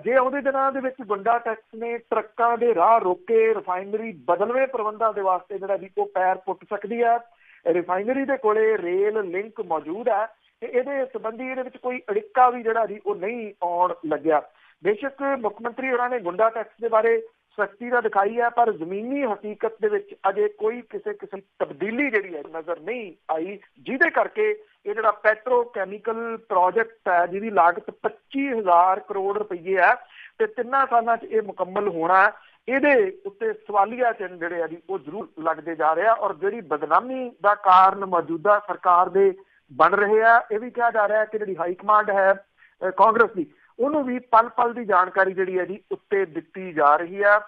ਜੇ ਆਉਂਦੇ ਦਿਨਾਂ ਦੇ ਵਿੱਚ ਗੁੰਡਾ ਟੈਕਸ ਨੇ ਟਰੱਕਾਂ ਦੇ ਰਾਹ ਰੋਕੇ ਰਿਫਾਈਨਰੀ ਬਦਲਵੇਂ ਪ੍ਰਬੰਧਾਂ ਦੇ ਵਾਸਤੇ ਜਿਹੜਾ ਜੀ ਉਹ ਪੈਰ ਪੁੱਟ ਸਕਦੀ ਹੈ। ਰਿਫਾਈਨਰੀ ਦੇ ਕੋਲੇ ਰੇਲ ਲਿੰਕ ਮੌਜੂਦ ਹੈ ਤੇ ਇਹਦੇ ਸੰਬੰਧੀ ਇਹਦੇ ਵਿੱਚ ਕੋਈ ਅੜਿੱਕਾ ਵੀ ਜਿਹੜਾ ਜੀ ਉਹ ਨਹੀਂ ਆਉਣ ਲੱਗਿਆ। ਬੇਸ਼ੱਕ ਮੁੱਖ ਮੰਤਰੀ ਹੋਰਾਂ ਨੇ ਗੁੰਡਾ ਟੈਕਸ ਦੇ ਬਾਰੇ ਸਖਤੀ ਤਾਂ ਦਿਖਾਈ ਹੈ, ਪਰ ਜ਼ਮੀਨੀ ਹਕੀਕਤ ਦੇ ਵਿੱਚ ਅਜੇ ਕੋਈ ਕਿਸੇ ਕਿਸਮ ਦੀ ਤਬਦੀਲੀ ਜਿਹੜੀ ਹੈ ਨਜ਼ਰ ਨਹੀਂ ਆਈ, ਜਿਹਦੇ ਕਰਕੇ ਇਹ ਜਿਹੜਾ ਪੈਟਰੋਕੈਮੀਕਲ ਪ੍ਰੋਜੈਕਟ ਹੈ ਜਿਹਦੀ ਲਾਗਤ 25,000 ਕਰੋੜ ਰੁਪਈਏ ਹੈ ਤੇ 3 ਸਾਲਾਂ 'ਚ ਇਹ ਮੁਕੰਮਲ ਹੋਣਾ, ਇਹਦੇ ਉੱਤੇ ਸਵਾਲੀਆ ਚਿੰਨ੍ਹ ਜਿਹੜੇ ਆ ਜੀ ਉਹ ਜ਼ਰੂਰ ਲੱਗਦੇ ਜਾ ਰਹੇ ਆ। ਔਰ ਜਿਹੜੀ ਬਦਨਾਮੀ ਦਾ ਕਾਰਨ ਮੌਜੂਦਾ ਸਰਕਾਰ ਦੇ ਬਣ ਰਹੇ ਆ, ਇਹ ਵੀ ਕਿਹਾ ਜਾ ਰਿਹਾ ਕਿ ਜਿਹੜੀ ਹਾਈ ਕਮਾਂਡ ਹੈ ਕਾਂਗਰਸ ਦੀ, ਉਹਨੂੰ ਵੀ ਪਲ ਪਲ ਦੀ ਜਾਣਕਾਰੀ ਜਿਹੜੀ ਹੈ ਜੀ ਉੱਤੇ ਦਿੱਤੀ ਜਾ ਰਹੀ ਆ,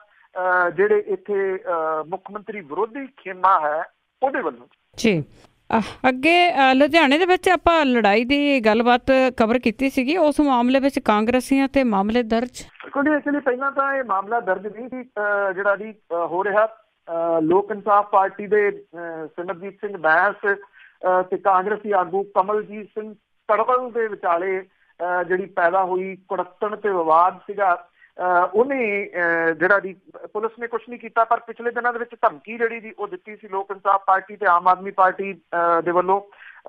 ਜਿਹੜੇ ਇੱਥੇ ਮੁੱਖ ਮੰਤਰੀ ਵਿਰੋਧੀ ਖੇਮਾ ਹੈ ਉਹਦੇ ਵੱਲੋਂ ਜੀ। ਅੱਗੇ ਲੁਧਿਆਣੇ ਦੇ ਵਿੱਚ ਆਪਾਂ ਲੜਾਈ ਦੀ ਗੱਲਬਾਤ ਕਵਰ ਕੀਤੀ ਸੀਗੀ, ਉਸ ਮਾਮਲੇ ਵਿੱਚ ਕਾਂਗਰਸੀਆਂ ਤੇ ਮਾਮਲੇ ਦਰਜ। ਐਕਚੁਅਲੀ ਪਹਿਲਾਂ ਤਾਂ ਇਹ ਮਾਮਲਾ ਦਰਜ ਨਹੀਂ ਸੀ ਜਿਹੜਾ ਜੀ ਹੋ ਰਿਹਾ। ਲੋਕ ਇਨਸਾਫ ਪਾਰਟੀ ਦੇ ਸਿਮਰਜੀਤ ਸਿੰਘ ਬੈਂਸ ਤੇ ਕਾਂਗਰਸੀ ਆਗੂ ਕਮਲਜੀਤ ਸਿੰਘ ਕੜਵਲ ਦੇ ਵਿਚਾਲੇ ਜਿਹੜੀ ਪੈਦਾ ਹੋਈ ਕੁੜੱਤਣ ਤੇ ਵਿਵਾਦ ਸੀਗਾ, ਉਹਨੇ ਜਿਹੜਾ ਜੀ ਪੁਲਿਸ ਨੇ ਕੁਛ ਨਹੀਂ ਕੀਤਾ, ਪਰ ਪਿਛਲੇ ਦਿਨਾਂ ਦੇ ਵਿੱਚ ਧਮਕੀ ਜਿਹੜੀ ਜੀ ਉਹ ਦਿੱਤੀ ਸੀ ਲੋਕ ਇਨਸਾਫ ਪਾਰਟੀ ਤੇ ਆਮ ਆਦਮੀ ਪਾਰਟੀ ਦੇ ਵੱਲੋਂ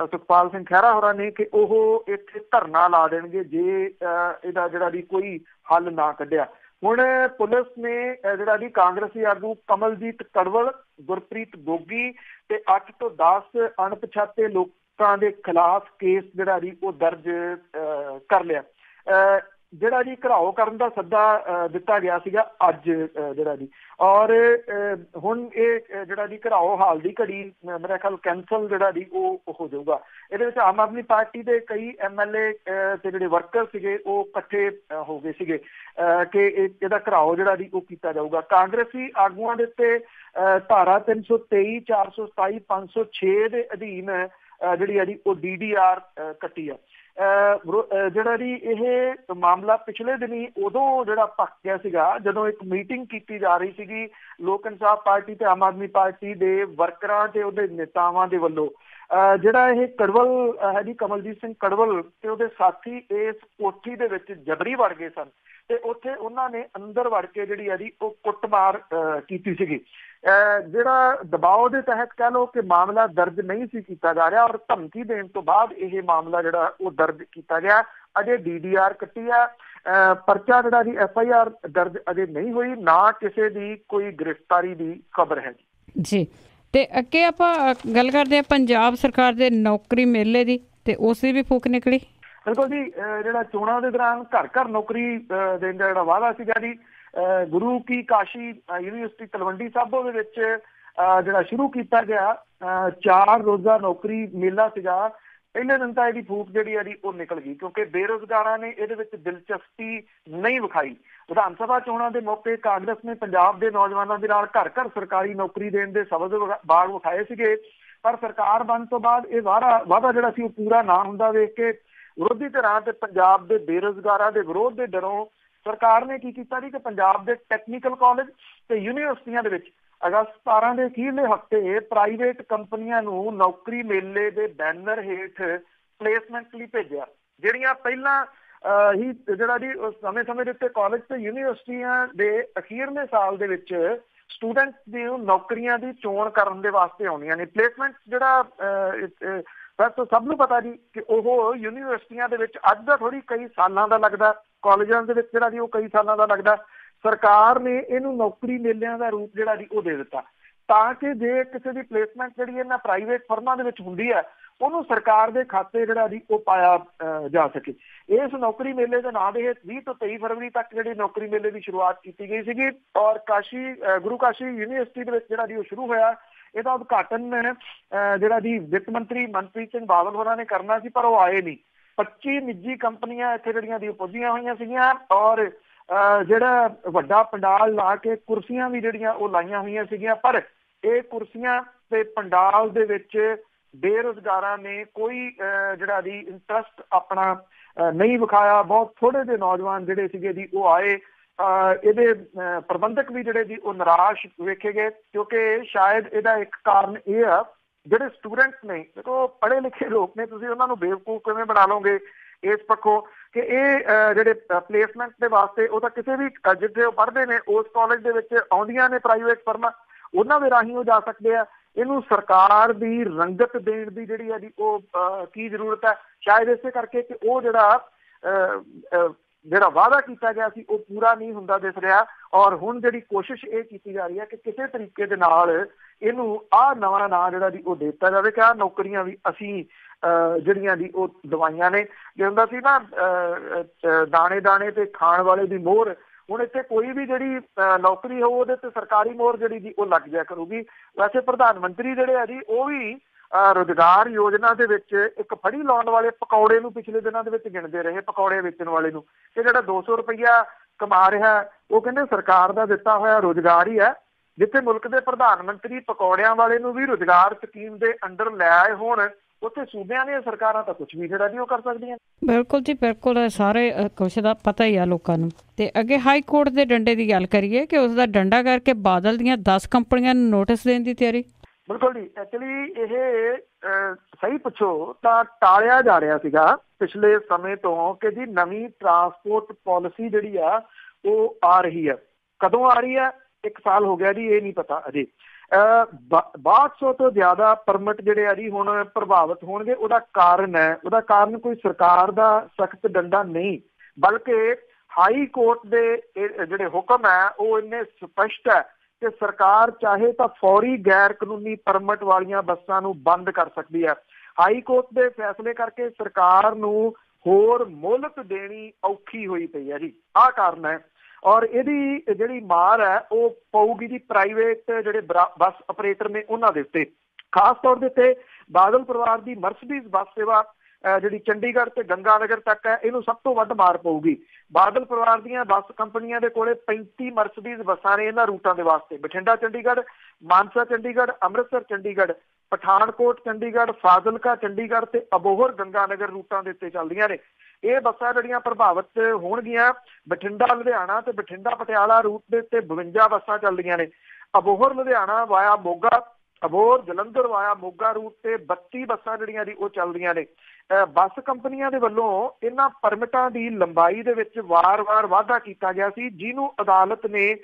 ਸੁਖਪਾਲ ਸਿੰਘ ਖਹਿਰਾ ਹੋਰਾਂ ਨੇ ਕਿ ਉਹ ਇੱਥੇ ਧਰਨਾ ਲਾ ਦੇਣਗੇ ਜੇ ਇਹਦਾ ਜਿਹੜਾ ਜੀ ਕੋਈ ਹੱਲ ਨਾ ਕੱਢਿਆ। ਹੁਣ ਪੁਲਿਸ ਨੇ ਜਿਹੜਾ ਜੀ ਕਾਂਗਰਸੀ ਆਗੂ ਕਮਲਜੀਤ ਕੜਵਲ, ਗੁਰਪ੍ਰੀਤ ਗੋਗੀ ਤੇ 8 ਤੋਂ 10 ਅਣਪਛਾਤੇ ਲੋਕਾਂ ਦੇ ਖਿਲਾਫ ਕੇਸ ਜਿਹੜਾ ਜੀ ਉਹ ਦਰਜ ਕਰ ਲਿਆ। ਜਿਹੜਾ ਜੀ ਘਰਾਓ ਕਰਨ ਦਾ ਸੱਦਾ ਦਿੱਤਾ ਗਿਆ ਸੀਗਾ ਅੱਜ ਜਿਹੜਾ ਜੀ, ਔਰ ਹੁਣ ਇਹ ਜਿਹੜਾ ਜੀ ਘਰਾਓ ਹਾਲ ਦੀ ਘੜੀ ਮੇਰਾ ਖਿਆਲ ਕੈਂਸਲ ਜਿਹੜਾ ਜੀ ਉਹ ਹੋ ਜਾਊਗਾ। ਇਹਦੇ ਵਿੱਚ ਆਮ ਆਦਮੀ ਪਾਰਟੀ ਦੇ ਕਈ MLA ਤੇ ਜਿਹੜੇ ਵਰਕਰ ਸੀਗੇ ਉਹ ਇਕੱਠੇ ਹੋ ਗਏ ਸੀਗੇ ਕਿ ਇਹਦਾ ਘਰਾਓ ਜਿਹੜਾ ਜੀ ਉਹ ਕੀਤਾ ਜਾਊਗਾ। ਕਾਂਗਰਸੀ ਆਗੂਆਂ ਦੇ ਉੱਤੇ ਧਾਰਾ 323, 427, 506 ਦੇ ਅਧੀਨ ਜਿਹੜੀ ਆ ਜੀ ਉਹ DDR ਕੱਟੀ ਆ। ਜਿਹੜਾ ਜੀ ਇਹ ਮਾਮਲਾ ਪਿਛਲੇ ਦਿਨੀ ਉਦੋਂ ਜਿਹੜਾ ਭਖ ਗਿਆ ਸੀਗਾ ਜਦੋਂ ਇੱਕ ਮੀਟਿੰਗ ਕੀਤੀ ਜਾ ਰਹੀ ਸੀਗੀ ਲੋਕ ਇਨਸਾਫ ਪਾਰਟੀ ਤੇ ਆਮ ਆਦਮੀ ਪਾਰਟੀ ਦੇ ਵਰਕਰਾਂ ਤੇ ਉਹਦੇ ਨੇਤਾਵਾਂ ਦੇ ਵੱਲੋਂ। ਜਿਹੜਾ ਇਹ ਕੜਵਲ ਹੈ ਜੀ ਕਮਲਜੀਤ ਸਿੰਘ ਕੜਵਲ ਤੇ ਉਹਦੇ ਸਾਥੀ ਇਸ ਕੋਠੀ ਦੇ ਵਿੱਚ ਜਬਰੀ ਵੜ ਗਏ ਸਨ ਤੇ ਉੱਥੇ ਉਹਨਾਂ ਨੇ ਅੰਦਰ ਵੜ ਕੇ ਜਿਹੜੀ ਆ ਜੀ ਉਹ ਕੁੱਟਮਾਰ ਕੀਤੀ ਸੀਗੀ। ਜਿਹੜਾ ਦਬਾਅ ਦੇ ਤਹਿਤ ਕਹਿ ਲਓ ਕਿ ਮਾਮਲਾ ਦਰਜ ਨਹੀਂ ਸੀ ਕੀਤਾ ਜਾ ਰਿਹਾ ਔਰ ਧਮਕੀ ਦੇਣ ਤੋਂ ਬਾਅਦ ਇਹ ਮਾਮਲਾ ਜਿਹੜਾ ਉਹ ਦਰਜ ਕੀਤਾ ਗਿਆ। ਅਜੇ DDR ਕੱਟੀ ਆ, ਪਰਚਾ ਜਿਹੜਾ ਜੀ FIR ਦਰਜ ਅਜੇ ਨਹੀਂ ਹੋਈ, ਨਾ ਕਿਸੇ ਦੀ ਕੋਈ ਗ੍ਰਿਫਤਾਰੀ ਦੀ ਖਬਰ ਹੈ ਜੀ। ਤੇ ਅੱਗੇ ਆਪਾਂ ਗੱਲ ਕਰਦੇ ਹਾਂ ਪੰਜਾਬ ਸਰਕਾਰ ਦੇ ਨੌਕਰੀ ਮੇਲੇ ਦੀ, ਤੇ ਉਸ ਦੀ ਵੀ ਫੂਕ ਨਿਕਲੀ। ਬਿਲਕੁਲ ਜੀ, ਜਿਹੜਾ ਚੋਣਾਂ ਦੇ ਦੌਰਾਨ ਘਰ ਘਰ ਨੌਕਰੀ ਦੇਣ ਦਾ ਜਿਹੜਾ ਵਾਅਦਾ ਸੀਗਾ ਜੀ ਗੁਰੂ ਕੀ ਕਾਸ਼ੀ ਯੂਨੀਵਰਸਿਟੀ ਤਲਵੰਡੀ ਸਾਬੋ ਦੇ ਵਿੱਚ ਜਿਹੜਾ ਸ਼ੁਰੂ ਕੀਤਾ ਗਿਆ 4 ਰੋਜ਼ਾ ਨੌਕਰੀ ਮੇਲਾ ਸੀਗਾ। ਪਹਿਲੇ ਦਿਨ ਤਾਂ ਇਹਦੀ ਫੂਕ ਜਿਹੜੀ ਆ ਉਹ ਨਿਕਲ ਗਈ, ਕਿਉਂਕਿ ਬੇਰੁਜ਼ਗਾਰਾਂ ਨੇ ਇਹਦੇ ਵਿੱਚ ਦਿਲਚਸਪੀ ਨਹੀਂ ਵਿਖਾਈ। ਵਿਧਾਨ ਸਭਾ ਚੋਣਾਂ ਦੇ ਮੌਕੇ ਕਾਂਗਰਸ ਨੇ ਪੰਜਾਬ ਦੇ ਨੌਜਵਾਨਾਂ ਦੇ ਨਾਲ ਘਰ ਘਰ ਸਰਕਾਰੀ ਨੌਕਰੀ ਦੇਣ ਦੇ ਸ਼ਬਦ ਬਾਗ ਵਿਖਾਏ ਸੀਗੇ, ਪਰ ਸਰਕਾਰ ਬਣਨ ਤੋਂ ਬਾਅਦ ਇਹ ਵਾਅਦਾ ਜਿਹੜਾ ਸੀ ਉਹ ਪੂਰਾ ਨਾ ਹੁੰਦਾ ਵੇਖ ਕੇ ਵਿਰੋਧੀ ਧਿਰਾਂ ਤੇ ਪੰਜਾਬ ਦੇ ਬੇਰੁਜ਼ਗਾਰਾਂ ਦੇ ਵਿਰੋਧ ਦੇ ਡਰੋਂ ਸਰਕਾਰ ਨੇ ਕੀ ਕੀਤਾ ਜੀ ਕਿ ਪੰਜਾਬ ਦੇ ਟੈਕਨੀਕਲ ਕਾਲਜ ਤੇ ਯੂਨੀਵਰਸਿਟੀਆਂ ਦੇ ਵਿੱਚ ਅਗਸਤ 17 ਦੇ ਅਖੀਰਲੇ ਹਫ਼ਤੇ ਪ੍ਰਾਈਵੇਟ ਕੰਪਨੀਆਂ ਨੂੰ ਨੌਕਰੀ ਮੇਲੇ ਦੇ ਬੈਨਰ ਹੇਠ ਪਲੇਸਮੈਂਟ ਲਈ ਭੇਜਿਆ। ਜਿਹੜੀਆਂ ਪਹਿਲਾਂ ਹੀ ਜਿਹੜਾ ਜੀ ਸਮੇਂ ਦੇ ਉੱਤੇ ਕਾਲਜ ਤੇ ਯੂਨੀਵਰਸਿਟੀਆਂ ਦੇ ਅਖੀਰਲੇ ਸਾਲ ਦੇ ਵਿੱਚ ਸਟੂਡੈਂਟ ਦੀ ਨੌਕਰੀਆਂ ਦੀ ਚੋਣ ਕਰਨ ਦੇ ਵਾਸਤੇ ਆਉਂਦੀਆਂ ਨੇ। ਪਲੇਸਮੈਂਟ ਜਿਹੜਾ ਵੈਸੇ ਸਭ ਨੂੰ ਪਤਾ ਜੀ ਕਿ ਉਹ ਯੂਨੀਵਰਸਿਟੀਆਂ ਦੇ ਵਿੱਚ ਅੱਜ ਦਾ ਥੋੜ੍ਹੀ ਕਈ ਸਾਲਾਂ ਦਾ ਲੱਗਦਾ, ਕਾਲਜਾਂ ਦੇ ਵਿੱਚ ਜਿਹੜਾ ਜੀ ਉਹ ਕਈ ਸਾਲਾਂ ਦਾ ਲੱਗਦਾ। ਸਰਕਾਰ ਨੇ ਇਹਨੂੰ ਨੌਕਰੀ ਮੇਲਿਆਂ ਦਾ ਰੂਪ ਜਿਹੜਾ ਜੀ ਉਹ ਦੇ ਦਿੱਤਾ ਤਾਂ ਕਿ ਜੇ ਕਿਸੇ ਦੀ ਪਲੇਸਮੈਂਟ ਜਿਹੜੀ ਇਹਨਾਂ ਪ੍ਰਾਈਵੇਟ ਫਰਮਾਂ ਦੇ ਵਿੱਚ ਹੁੰਦੀ ਹੈ ਉਹਨੂੰ ਸਰਕਾਰ ਦੇ ਖਾਤੇ ਜਿਹੜਾ ਜੀ ਉਹ ਪਾਇਆ ਜਾ ਸਕੇ। ਇਸ ਨੌਕਰੀ ਮੇਲੇ ਦੇ ਨਾਂ ਦੇ ਹੇਠ 20 ਤੋਂ 23 ਫਰਵਰੀ ਤੱਕ ਜਿਹੜੀ ਨੌਕਰੀ ਮੇਲੇ ਦੀ ਸ਼ੁਰੂਆਤ ਕੀਤੀ ਗਈ ਸੀਗੀ ਔਰ ਗੁਰੂ ਕਾਸ਼ੀ ਯੂਨੀਵਰਸਿਟੀ ਦੇ ਵਿੱਚ ਜਿਹੜਾ ਜੀ ਉਹ ਸ਼ੁਰੂ ਹੋਇਆ। ਇਹਦਾ ਉਦਘਾਟਨ ਜਿਹੜਾ ਜੀ ਵਿੱਤ ਮੰਤਰੀ ਮਨਪ੍ਰੀਤ ਸਿੰਘ ਬਾਦਲ ਹੋਰਾਂ ਨੇ ਕਰਨਾ ਸੀ, ਪਰ ਉਹ ਆਏ ਨਹੀਂ। 25 ਨਿੱਜੀ ਕੰਪਨੀਆਂ ਇੱਥੇ ਜਿਹੜੀਆਂ ਦੀ ਪੁੱਜੀਆਂ ਹੋਈਆਂ ਸੀਗੀਆਂ ਔਰ ਜਿਹੜਾ ਵੱਡਾ ਪੰਡਾਲ ਲਾ ਕੇ ਕੁਰਸੀਆਂ ਵੀ ਜਿਹੜੀਆਂ ਉਹ ਲਾਈਆਂ ਹੋਈਆਂ ਸੀਗੀਆਂ, ਪਰ ਇਹ ਕੁਰਸੀਆਂ ਤੇ ਪੰਡਾਲ ਦੇ ਵਿੱਚ ਬੇਰੁਜ਼ਗਾਰਾਂ ਨੇ ਕੋਈ ਜਿਹੜਾ ਜੀ ਇੰਟਰਸਟ ਆਪਣਾ ਨਹੀਂ ਵਿਖਾਇਆ। ਬਹੁਤ ਥੋੜੇ ਜਿਹੇ ਨੌਜਵਾਨ ਜਿਹੜੇ ਸੀਗੇ ਜੀ ਉਹ ਆਏ। ਇਹਦੇ ਪ੍ਰਬੰਧਕ ਵੀ ਜਿਹੜੇ ਜੀ ਉਹ ਨਿਰਾਸ਼ ਵੇਖੇ ਗਏ, ਕਿਉਂਕਿ ਸ਼ਾਇਦ ਇਹਦਾ ਇੱਕ ਕਾਰਨ ਇਹ ਆ ਜਿਹੜੇ ਸਟੂਡੈਂਟਸ ਨੇ ਦੇਖੋ ਪੜ੍ਹੇ ਲਿਖੇ ਲੋਕ ਨੇ, ਤੁਸੀਂ ਉਹਨਾਂ ਨੂੰ ਬੇਵਕੂਫ ਕਿਵੇਂ ਬਣਾ ਲਓਗੇ ਇਸ ਪੱਖੋਂ ਕਿ ਇਹ ਜਿਹੜੇ ਪਲੇਸਮੈਂਟ ਦੇ ਵਾਸਤੇ ਉਹ ਤਾਂ ਕਿਸੇ ਵੀ ਜਿੱਥੇ ਉਹ ਪੜ੍ਹਦੇ ਨੇ ਉਸ ਕਾਲਜ ਦੇ ਵਿੱਚ ਆਉਂਦੀਆਂ ਨੇ ਪ੍ਰਾਈਵੇਟ ਫਰਮਾਂ, ਉਹਨਾਂ ਦੇ ਰਾਹੀਂ ਉਹ ਜਾ ਸਕਦੇ ਆ। ਇਹਨੂੰ ਸਰਕਾਰ ਦੀ ਰੰਗਤ ਦੇਣ ਦੀ ਜਿਹੜੀ ਹੈ ਜੀ ਉਹ ਕੀ ਜ਼ਰੂਰਤ ਹੈ? ਸ਼ਾਇਦ ਇਸੇ ਕਰਕੇ ਕਿ ਉਹ ਜਿਹੜਾ ਵਾਅਦਾ ਕੀਤਾ ਗਿਆ ਸੀ ਉਹ ਪੂਰਾ ਨਹੀਂ ਹੁੰਦਾ ਦਿਸ ਰਿਹਾ। ਔਰ ਹੁਣ ਜਿਹੜੀ ਕੋਸ਼ਿਸ਼ ਇਹ ਕੀਤੀ ਜਾ ਰਹੀ ਹੈ ਕਿ ਕਿਸੇ ਤਰੀਕੇ ਦੇ ਨਾਲ ਇਹਨੂੰ ਨਵਾਂ ਨਾਂ ਜਿਹੜਾ ਜੀ ਉਹ ਦੇ ਦਿੱਤਾ ਜਾਵੇ ਕਿ ਨੌਕਰੀਆਂ ਵੀ ਅਸੀਂ ਜਿਹੜੀਆਂ ਜੀ ਉਹ ਦਵਾਈਆਂ ਨੇ। ਜੇ ਹੁੰਦਾ ਸੀ ਨਾ ਦਾਣੇ ਦਾਣੇ ਤੇ ਖਾਣ ਵਾਲੇ ਦੀ ਮੋਹਰ, ਹੁਣ ਇੱਥੇ ਕੋਈ ਵੀ ਜਿਹੜੀ ਨੌਕਰੀ ਹੋ ਉਹਦੇ ਤੇ ਸਰਕਾਰੀ ਮੋਹਰ ਜਿਹੜੀ ਜੀ ਉਹ ਲੱਗ ਜਾਇਆ ਕਰੂਗੀ। ਵੈਸੇ ਪ੍ਰਧਾਨ ਮੰਤਰੀ ਜਿਹੜੇ ਆ ਜੀ ਉਹ ਵੀ ਰੁਜ਼ਗਾਰ ਯੋਜਨਾ ਦੇ ਵਿੱਚ ਇੱਕ ਫੜੀ ਲਾਉਣ ਵਾਲੇ ਪਕੌੜੇ ਨੂੰ ਪਿਛਲੇ ਦਿਨਾਂ ਦੇ ਵਿੱਚ ਗਿਣਦੇ ਰਹੇ, ਪਕੌੜੇ ਵੇਚਣ ਵਾਲੇ ਨੂੰ, ਕਿ ਜਿਹੜਾ 200 ਰੁਪਈਆ ਕਮਾ ਰਿਹਾ ਉਹ ਕਹਿੰਦੇ ਸਰਕਾਰ ਦਾ ਦਿੱਤਾ ਹੋਇਆ ਰੁਜ਼ਗਾਰ ਹੀ ਹੈ। ਜਿੱਥੇ ਮੁਲਕ ਦੇ ਪ੍ਰਧਾਨ ਮੰਤਰੀ ਪਕੌੜਿਆਂ ਵਾਲੇ ਨੂੰ ਵੀ ਰੁਜ਼ਗਾਰ ਸਕੀਮ ਦੇ ਅੰਡਰ ਲੈ ਆਏ ਹੋਣ, ਉੱਥੇ ਸੂਬਿਆਂ ਦੀਆਂ ਸਰਕਾਰਾਂ ਤਾਂ ਕੁਛ ਵੀ ਜਿਹੜਾ ਜੀ ਉਹ ਕਰ ਸਕਦੀਆਂ। ਬਿਲਕੁਲ ਜੀ ਬਿਲਕੁਲ, ਸਾਰੇ ਕੁਛ ਦਾ ਪਤਾ ਹੀ ਆ ਲੋਕਾਂ ਨੂੰ। ਤੇ ਅੱਗੇ ਹਾਈ ਕੋਰਟ ਦੇ ਡੰਡੇ ਦੀ ਗੱਲ ਕਰੀਏ ਕਿ ਉਸ ਦਾ ਡੰਡਾ ਕਰਕੇ ਬਾਦਲ ਦੀਆਂ 10 ਕੰਪਨੀਆਂ ਨੂੰ ਨੋਟਿਸ ਦੇਣ ਦੀ ਤਿਆਰੀ। ਬਿਲਕੁਲ ਜੀ, ਐਕਚੁਅਲੀ ਇਹ ਸਹੀ ਪੁੱਛੋ ਤਾਂ ਟਾਲਿਆ ਜਾ ਰਿਹਾ ਸੀਗਾ ਪਿਛਲੇ ਸਮੇਂ ਤੋਂ ਕਿ ਜੀ ਨਵੀਂ ਟਰਾਂਸਪੋਰਟ ਪਾਲਿਸੀ ਜਿਹੜੀ ਆ ਉਹ ਆ ਰਹੀ ਹੈ। ਕਦੋਂ ਆ ਰਹੀ ਹੈ? 1 ਸਾਲ ਹੋ ਗਿਆ ਜੀ, ਇਹ ਨਹੀਂ ਪਤਾ ਅਜੇ। 6200 ਤੋਂ ਜ਼ਿਆਦਾ ਪਰਮਿਟ ਜਿਹੜੇ ਆ ਜੀ ਹੁਣ ਪ੍ਰਭਾਵਿਤ ਹੋਣਗੇ। ਉਹਦਾ ਕਾਰਨ ਕੋਈ ਸਰਕਾਰ ਦਾ ਸਖਤ ਡੰਡਾ ਨਹੀਂ, ਬਲਕਿ ਹਾਈ ਕੋਰਟ ਦੇ ਜਿਹੜੇ ਹੁਕਮ ਹੈ ਉਹ ਇੰਨੇ ਸਪਸ਼ਟ ਹੈ ਕਿ ਸਰਕਾਰ ਚਾਹੇ ਤਾਂ ਫੌਰੀ ਗੈਰ ਕਾਨੂੰਨੀ ਪਰਮਿਟ ਵਾਲੀਆਂ ਬੱਸਾਂ ਨੂੰ ਬੰਦ ਕਰ ਸਕਦੀ ਹੈ। ਹਾਈ ਕੋਰਟ ਦੇ ਫੈਸਲੇ ਕਰਕੇ ਸਰਕਾਰ ਨੂੰ ਹੋਰ ਮੁਹਲਤ ਦੇਣੀ ਔਖੀ ਹੋਈ ਪਈ ਹੈ ਜੀ, ਆਹ ਕਾਰਨ ਹੈ। ਔਰ ਇਹਦੀ ਜਿਹੜੀ ਮਾਰ ਹੈ ਉਹ ਪਊਗੀ ਜੀ ਪ੍ਰਾਈਵੇਟ ਜਿਹੜੇ ਬੱਸ ਆਪਰੇਟਰ ਨੇ ਉਹਨਾਂ ਦੇ ਉੱਤੇ। ਖਾਸ ਤੌਰ ਦੇ ਉੱਤੇ ਬਾਦਲ ਪਰਿਵਾਰ ਦੀ ਮਰਸਡੀਜ਼ ਬੱਸ ਸੇਵਾ ਜਿਹੜੀ ਚੰਡੀਗੜ੍ਹ ਤੇ ਗੰਗਾਨਗਰ ਤੱਕ ਹੈ, ਇਹਨੂੰ ਸਭ ਤੋਂ ਵੱਧ ਮਾਰ ਪਊਗੀ। ਬਾਦਲ ਪਰਿਵਾਰ ਦੀਆਂ ਬੱਸ ਕੰਪਨੀਆਂ ਦੇ ਕੋਲੇ 35 ਮਰਸਡੀਜ਼ ਬੱਸਾਂ ਨੇ ਇਹਨਾਂ ਰੂਟਾਂ ਦੇ ਵਾਸਤੇ। ਬਠਿੰਡਾ ਚੰਡੀਗੜ੍ਹ, ਮਾਨਸਾ ਚੰਡੀਗੜ੍ਹ, ਅੰਮ੍ਰਿਤਸਰ ਚੰਡੀਗੜ੍ਹ, ਪਠਾਨਕੋਟ ਚੰਡੀਗੜ੍ਹ, ਫਾਜ਼ਿਲਕਾ ਚੰਡੀਗੜ੍ਹ ਤੇ ਅਬੋਹਰ ਗੰਗਾਨਗਰ ਰੂਟਾਂ ਦੇ ਉੱਤੇ ਚੱਲਦੀਆਂ ਨੇ। ਇਹ ਬੱਸਾਂ ਜਿਹੜੀਆਂ ਪ੍ਰਭਾਵਿਤ ਹੋਣਗੀਆਂ। ਬਠਿੰਡਾ ਲੁਧਿਆਣਾ ਤੇ ਬਠਿੰਡਾ ਪਟਿਆਲਾ ਰੂਟ ਦੇ ਉੱਤੇ 52 ਬੱਸਾਂ ਚੱਲਦੀਆਂ ਨੇ। Abohar Ludhiana via Moga, Abohar Jalandhar via Moga route ਤੇ 32 ਬੱਸਾਂ ਜਿਹੜੀਆਂ ਜੀ ਉਹ ਚੱਲਦੀਆਂ ਨੇ। ਬੱਸ ਕੰਪਨੀਆਂ ਦੇ ਵੱਲੋਂ ਇਹਨਾਂ ਪਰਮਿਟਾਂ ਦੀ ਲੰਬਾਈ ਦੇ ਵਿੱਚ ਵਾਰ-ਵਾਰ ਵਾਧਾ ਕੀਤਾ ਗਿਆ ਸੀ, ਜਿਹਨੂੰ ਅਦਾਲਤ ਨੇ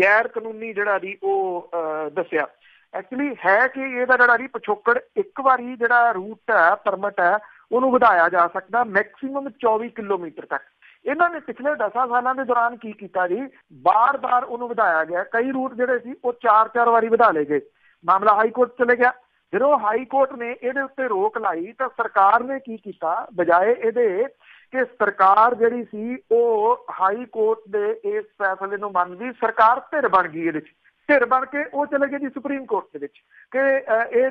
ਗੈਰ ਕਾਨੂੰਨੀ ਜਿਹੜਾ ਜੀ ਉਹ ਦੱਸਿਆ। ਐਕਚੁਅਲੀ ਹੈ ਕਿ ਇਹਦਾ ਜਿਹੜਾ ਜੀ ਪਿਛੋਕੜ ਇੱਕ ਵਾਰੀ ਜਿਹੜਾ ਰੂਟ ਹੈ ਪਰਮਿਟ ਹੈ ਉਹਨੂੰ ਵਧਾਇਆ ਜਾ ਸਕਦਾ ਮੈਕਸੀਮਮ 24 ਕਿਲੋਮੀਟਰ ਤੱਕ। ਇਹਨਾਂ ਨੇ ਪਿਛਲੇ 10 ਸਾਲਾਂ ਦੇ ਦੌਰਾਨ ਕੀ ਕੀਤਾ ਜੀ, ਬਾਰ-ਬਾਰ ਉਹਨੂੰ ਵਧਾਇਆ ਗਿਆ। ਕਈ ਰੂਟ ਜਿਹੜੇ ਸੀ ਉਹ 4-4 ਵਾਰੀ ਵਧਾ ਲਏ ਗਏ। ਮਾਮਲਾ ਹਾਈ ਕੋਰਟ ਚਲੇ ਗਿਆ। ਜਦੋਂ ਹਾਈ ਕੋਰਟ ਨੇ ਇਹਦੇ ਉੱਤੇ ਰੋਕ ਲਾਈ ਤਾਂ ਸਰਕਾਰ ਨੇ ਕੀ ਕੀਤਾ, ਬਜਾਏ ਇਹਦੇ ਕਿ ਸਰਕਾਰ ਜਿਹੜੀ ਸੀ ਉਹ ਹਾਈ ਕੋਰਟ ਦੇ ਇਸ ਫੈਸਲੇ ਨੂੰ ਮੰਨਦੀ, ਸਰਕਾਰ ਧਿਰ ਬਣ ਗਈ। ਇਹਦੇ 'ਚ ਢਿਰ ਬਣ ਕੇ ਉਹ ਚਲੇ ਗਏ ਜੀ ਸੁਪਰੀਮ ਕੋਰਟ ਦੇ ਵਿੱਚ ਕਿ ਇਹ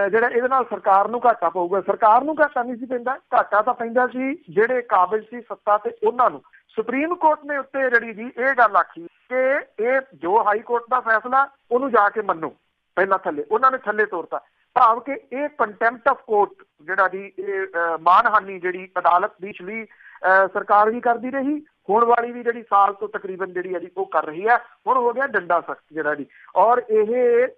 ਜਿਹੜਾ ਇਹਦੇ ਨਾਲ ਸਰਕਾਰ ਨੂੰ ਘਾਟਾ ਪਊਗਾ। ਸਰਕਾਰ ਨੂੰ ਘਾਟਾ ਨਹੀਂ ਸੀ ਪੈਂਦਾ, ਘਾਟਾ ਤਾਂ ਪੈਂਦਾ ਸੀ ਜਿਹੜੇ ਕਾਬਿਲ ਸੀ ਸੱਤਾ ਤੇ ਉਹਨਾਂ ਨੂੰ। ਸੁਪਰੀਮ ਕੋਰਟ ਨੇ ਉੱਤੇ ਜਿਹੜੀ ਜੀ ਇਹ ਗੱਲ ਆਖੀ ਕਿ ਇਹ ਜੋ ਹਾਈ ਕੋਰਟ ਦਾ ਫੈਸਲਾ ਉਹਨੂੰ ਜਾ ਕੇ ਮੰਨੋ। ਪਹਿਲਾਂ ਥੱਲੇ ਉਹਨਾਂ ਨੇ ਥੱਲੇ ਤੋਰਤਾ, ਭਾਵ ਕਿ ਇਹ ਕੰਟੈਂਪਟ ਆਫ ਕੋਰਟ ਜਿਹੜਾ ਜੀ ਇਹ ਮਾਨਹਾਨੀ ਜਿਹੜੀ ਅਦਾਲਤ ਦੀ ਪਿਛਲੀ ਸਰਕਾਰ ਵੀ ਕਰਦੀ ਰਹੀ, ਹੁਣ ਵਾਲੀ ਵੀ ਜਿਹੜੀ ਸਾਲ ਤੋਂ ਤਕਰੀਬਨ ਜਿਹੜੀ ਹੈ ਜੀ ਉਹ ਕਰ ਰਹੀ ਹੈ। ਹੁਣ ਹੋ ਗਿਆ ਡੰਡਾ ਸਖਤ ਜਿਹੜਾ ਜੀ। ਔਰ ਇਹ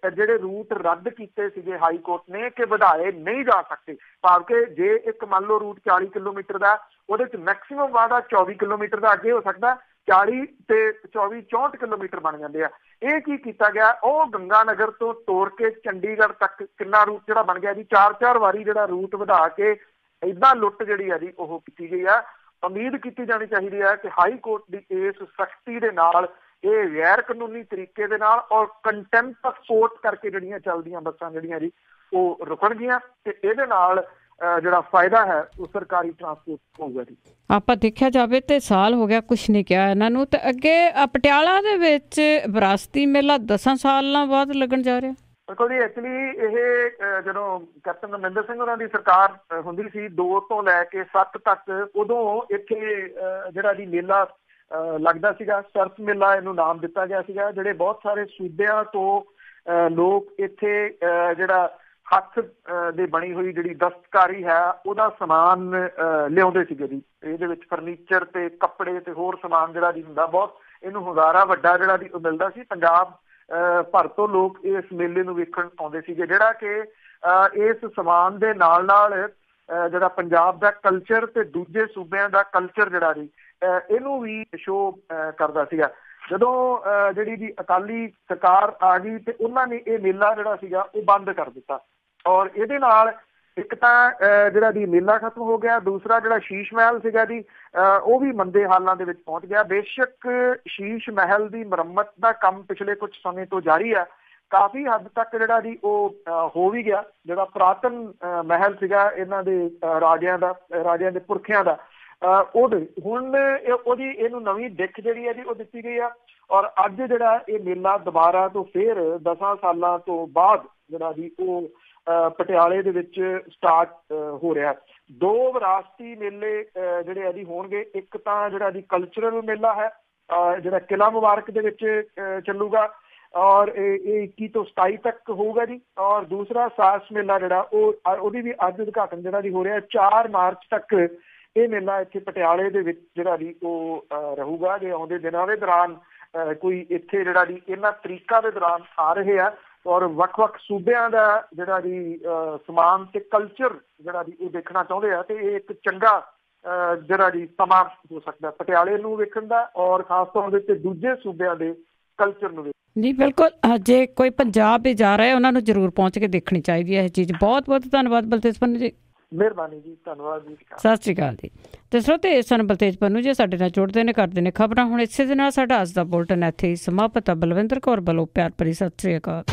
ਜਿਹੜੇ ਰੂਟ ਰੱਦ ਕੀਤੇ ਸੀਗੇ ਹਾਈ ਕੋਰਟ ਨੇ ਕਿ ਵਧਾਏ ਨਹੀਂ ਜਾ ਸਕਦੇ, ਭਾਵ ਕਿ ਜੇ ਇੱਕ ਮੰਨ ਲਓ ਰੂਟ 40 ਕਿਲੋਮੀਟਰ ਦਾ, ਉਹਦੇ ਚ ਮੈਕਸੀਮਮ ਵਾਧਾ 24 ਕਿਲੋਮੀਟਰ ਦਾ ਅੱਗੇ ਹੋ ਸਕਦਾ, 40 ਤੇ 24 64 ਕਿਲੋਮੀਟਰ ਬਣ ਜਾਂਦੇ ਆ। ਇਹ ਕੀ ਕੀਤਾ ਗਿਆ, ਉਹ ਗੰਗਾ ਨਗਰ ਤੋਂ ਤੋੜ ਕੇ ਚੰਡੀਗੜ੍ਹ ਤੱਕ ਕਿੰਨਾ ਰੂਟ ਜਿਹੜਾ ਬਣ ਗਿਆ ਜੀ, 4-4 ਵਾਰੀ ਜਿਹੜਾ ਰੂਟ ਵਧਾ ਕੇ ਏਦਾਂ ਲੁੱਟ ਜਿਹੜੀ ਆ ਜੀ ਉਹ ਕੀਤੀ ਗਈ ਆ। ਉਮੀਦ ਕੀਤੀ ਜਾਣੀ ਚਾਹੀਦੀ ਹੈ ਕਿ ਹਾਈ ਕੋਰਟ ਦੀ ਇਸ ਸਖਤੀ ਦੇ ਨਾਲ, ਇਹ ਗੈਰ ਕਾਨੂੰਨੀ ਤਰੀਕੇ ਦੇ ਨਾਲ ਔਰ ਕੰਟੈਂਪਟ ਆਫ ਕੋਰਟ ਕਰਕੇ ਜਿਹੜੀਆਂ ਚੱਲਦੀਆਂ ਬੱਸਾਂ ਜਿਹੜੀਆਂ ਜੀ ਉਹ ਰੁਕਣਗੀਆਂ ਤੇ ਇਹਦੇ ਨਾਲ ਜਿਹੜਾ ਫਾਇਦਾ ਹੈ ਉਹ ਸਰਕਾਰੀ ਟਰਾਂਸਪੋਰਟ ਹੋਊਗਾ ਜੀ। ਆਪਾਂ ਦੇਖਿਆ ਜਾਵੇ ਤੇ ਸਾਲ ਹੋ ਗਿਆ ਕੁਛ ਨਹੀਂ ਕਿਹਾ ਇਹਨਾਂ ਨੂੰ, ਤੇ ਅੱਗੇ ਪਟਿਆਲਾ ਦੇ ਵਿੱਚ ਵਿਰਾਸਤੀ ਮੇਲਾ 10 ਸਾਲਾਂ ਬਾਅਦ ਲੱਗਣ ਜਾ ਰਿਹਾ। ਦੇਖੋ ਜੀ, ਐਕਚੁਅਲੀ ਇਹ ਜਦੋਂ ਕੈਪਟਨ ਅਮਰਿੰਦਰ ਸਿੰਘ ਉਹਨਾਂ ਦੀ ਸਰਕਾਰ ਹੁੰਦੀ ਸੀ 2 ਤੋਂ ਲੈ ਕੇ 7 ਤੱਕ, ਉਦੋਂ ਇੱਥੇ ਜਿਹੜਾ ਜੀ ਮੇਲਾ ਲੱਗਦਾ ਸੀਗਾ, ਸਰਸ ਮੇਲਾ ਇਹਨੂੰ ਨਾਮ ਦਿੱਤਾ ਗਿਆ ਸੀਗਾ। ਜਿਹੜੇ ਬਹੁਤ ਸਾਰੇ ਸੂਬਿਆਂ ਤੋਂ ਲੋਕ ਇੱਥੇ ਜਿਹੜਾ ਹੱਥ ਦੇ ਬਣੀ ਹੋਈ ਜਿਹੜੀ ਦਸਤਕਾਰੀ ਹੈ ਉਹਦਾ ਸਮਾਨ ਲਿਆਉਂਦੇ ਸੀਗੇ ਜੀ। ਇਹਦੇ ਵਿੱਚ ਫਰਨੀਚਰ ਤੇ ਕੱਪੜੇ ਤੇ ਹੋਰ ਸਮਾਨ ਜਿਹੜਾ ਜੀ ਹੁੰਦਾ, ਬਹੁਤ ਇਹਨੂੰ ਹੁੰਗਾਰਾ ਵੱਡਾ ਜਿਹੜਾ ਜੀ ਉਹ ਮਿਲਦਾ ਸੀ। ਪੰਜਾਬ ਭਰ ਤੋਂ ਲੋਕ ਇਸ ਮੇਲੇ ਨੂੰ ਵੇਖਣ ਆਉਂਦੇ ਸੀਗੇ, ਜਿਹੜਾ ਕਿ ਇਸ ਸਮਾਨ ਦੇ ਨਾਲ ਨਾਲ ਜਿਹੜਾ ਪੰਜਾਬ ਦਾ ਕਲਚਰ ਤੇ ਦੂਜੇ ਸੂਬਿਆਂ ਦਾ ਕਲਚਰ ਜਿਹੜਾ ਜੀ ਇਹਨੂੰ ਵੀ ਸ਼ੋਅ ਕਰਦਾ ਸੀਗਾ। ਜਦੋਂ ਜਿਹੜੀ ਜੀ ਅਕਾਲੀ ਸਰਕਾਰ ਆ ਗਈ ਤੇ ਉਹਨਾਂ ਨੇ ਇਹ ਮੇਲਾ ਜਿਹੜਾ ਸੀਗਾ ਉਹ ਬੰਦ ਕਰ ਦਿੱਤਾ, ਔਰ ਇਹਦੇ ਨਾਲ ਇੱਕ ਤਾਂ ਜਿਹੜਾ ਜੀ ਮੇਲਾ ਖਤਮ ਹੋ ਗਿਆ, ਦੂਸਰਾ ਜਿਹੜਾ ਸ਼ੀਸ਼ ਮਹਿਲ ਸੀਗਾ ਜੀ ਉਹ ਵੀ ਮੰਦੇ ਹਾਲਾਂ ਦੇ ਵਿੱਚ ਪਹੁੰਚ ਗਿਆ। ਬੇਸ਼ੱਕ ਸ਼ੀਸ਼ ਮਹਿਲ ਦੀ ਮੁਰੰਮਤ ਦਾ ਕੰਮ ਪਿਛਲੇ ਕੁਝ ਸਮੇਂ ਤੋਂ ਜਾਰੀ ਹੈ, ਕਾਫੀ ਹੱਦ ਤੱਕ ਜਿਹੜਾ ਜੀ ਉਹ ਹੋ ਵੀ ਗਿਆ। ਜਿਹੜਾ ਪੁਰਾਤਨ ਮਹਿਲ ਸੀਗਾ ਇਹਨਾਂ ਦੇ ਰਾਜਿਆਂ ਦੇ ਪੁਰਖਿਆਂ ਦਾ, ਉਹਦੇ ਹੁਣ ਉਹਦੀ ਇਹਨੂੰ ਨਵੀਂ ਦਿੱਖ ਜਿਹੜੀ ਹੈ ਜੀ ਉਹ ਦਿੱਤੀ ਗਈ ਆ। ਔਰ ਅੱਜ ਜਿਹੜਾ ਇਹ ਮੇਲਾ ਦੁਬਾਰਾ ਤੋਂ ਫੇਰ 10 ਸਾਲਾਂ ਤੋਂ ਬਾਅਦ ਜਿਹੜਾ ਜੀ ਉਹ ਪਟਿਆਲੇ ਦੇ ਵਿੱਚ ਸਟਾਰਟ ਹੋ ਰਿਹਾ। 2 ਵਿਰਾਸਤੀ ਮੇਲੇ ਜਿਹੜੇ ਆ ਜੀ ਹੋਣਗੇ। ਇੱਕ ਤਾਂ ਜਿਹੜਾ ਜੀ ਕਲਚਰਲ ਮੇਲਾ ਹੈ ਜਿਹੜਾ ਕਿਲ੍ਹਾ ਮੁਬਾਰਕ ਦੇ ਵਿੱਚ ਚੱਲੂਗਾ, ਔਰ ਇਹ 21 ਤੋਂ 27 ਤੱਕ ਹੋਊਗਾ ਜੀ। ਔਰ ਦੂਸਰਾ ਸਾਸ ਮੇਲਾ ਜਿਹੜਾ ਉਹਦੀ ਵੀ ਅੱਜ ਉਦਘਾਟਨ ਜਿਹੜਾ ਜੀ ਹੋ ਰਿਹਾ। 4 ਮਾਰਚ ਤੱਕ ਇਹ ਮੇਲਾ ਇੱਥੇ ਪਟਿਆਲੇ ਦੇ ਵਿੱਚ ਜਿਹੜਾ ਜੀ ਉਹ ਰਹੂਗਾ। ਜੇ ਆਉਂਦੇ ਦਿਨਾਂ ਦੇ ਦੌਰਾਨ ਕੋਈ ਇੱਥੇ ਜਿਹੜਾ ਜੀ ਇਹਨਾਂ ਤਰੀਕਾਂ ਦੇ ਦੌਰਾਨ ਆ ਰਹੇ ਆ, ਔਰ ਵੱਖ-ਵੱਖ ਸੂਬਿਆਂ ਦਾ ਜਿਹੜਾ ਜੀ ਸਮਾਨ ਤੇ ਕਲਚਰ ਜਿਹੜਾ ਜੀ ਉਹ ਦੇਖਣਾ ਚਾਹੁੰਦੇ ਆ, ਤੇ ਇਹ ਇੱਕ ਚੰਗਾ ਜਿਹੜਾ ਜੀ ਸਮਾਂ ਹੋ ਸਕਦਾ ਪਟਿਆਲੇ ਨੂੰ ਵੇਖਣ ਦਾ, ਔਰ ਖਾਸ ਤੌਰ ਦੇ ਉੱਤੇ ਦੂਜੇ ਸੂਬਿਆਂ ਦੇ ਕਲਚਰ ਨੂੰ। ਜੀ ਬਿਲਕੁਲ, ਜੇ ਕੋਈ ਪੰਜਾਬ ਵੀ ਜਾ ਰਿਹਾ ਉਹਨਾਂ ਨੂੰ ਜ਼ਰੂਰ ਪਹੁੰਚ ਕੇ ਦੇਖਣੀ ਚਾਹੀਦੀ ਹੈ ਇਹ ਚੀਜ਼। ਬਹੁਤ ਬਹੁਤ ਧੰਨਵਾਦ ਬਲਤੇਜ ਪੰਨੂ ਜੀ। ਮਿਹਰਬਾਨੀ ਜੀ, ਧੰਨਵਾਦ ਜੀ। ਸਤਿ ਸ਼੍ਰੀ ਅਕਾਲ ਜੀ। ਤੇ ਸਰੋਤੇ ਸਨ ਬਲਤੇਜ ਪੰਨੂ ਜੀ ਸਾਡੇ ਨਾਲ ਜੁੜਦੇ ਨੇ, ਕਰਦੇ ਨੇ ਖਬਰਾਂ। ਹੁਣ ਇਸੇ ਦੇ ਨਾਲ ਸਾਡਾ ਅੱਜ ਦਾ ਬੁਲਟਨ ਇੱਥੇ ਹੀ ਸਮਾਪਤ ਹੈ। ਬਲਵਿੰਦਰ ਕੌਰ ਵੱਲੋਂ ਪਿਆਰ ਭਰੀ ਸਤਿ ਸ਼੍ਰੀ ਅਕਾਲ।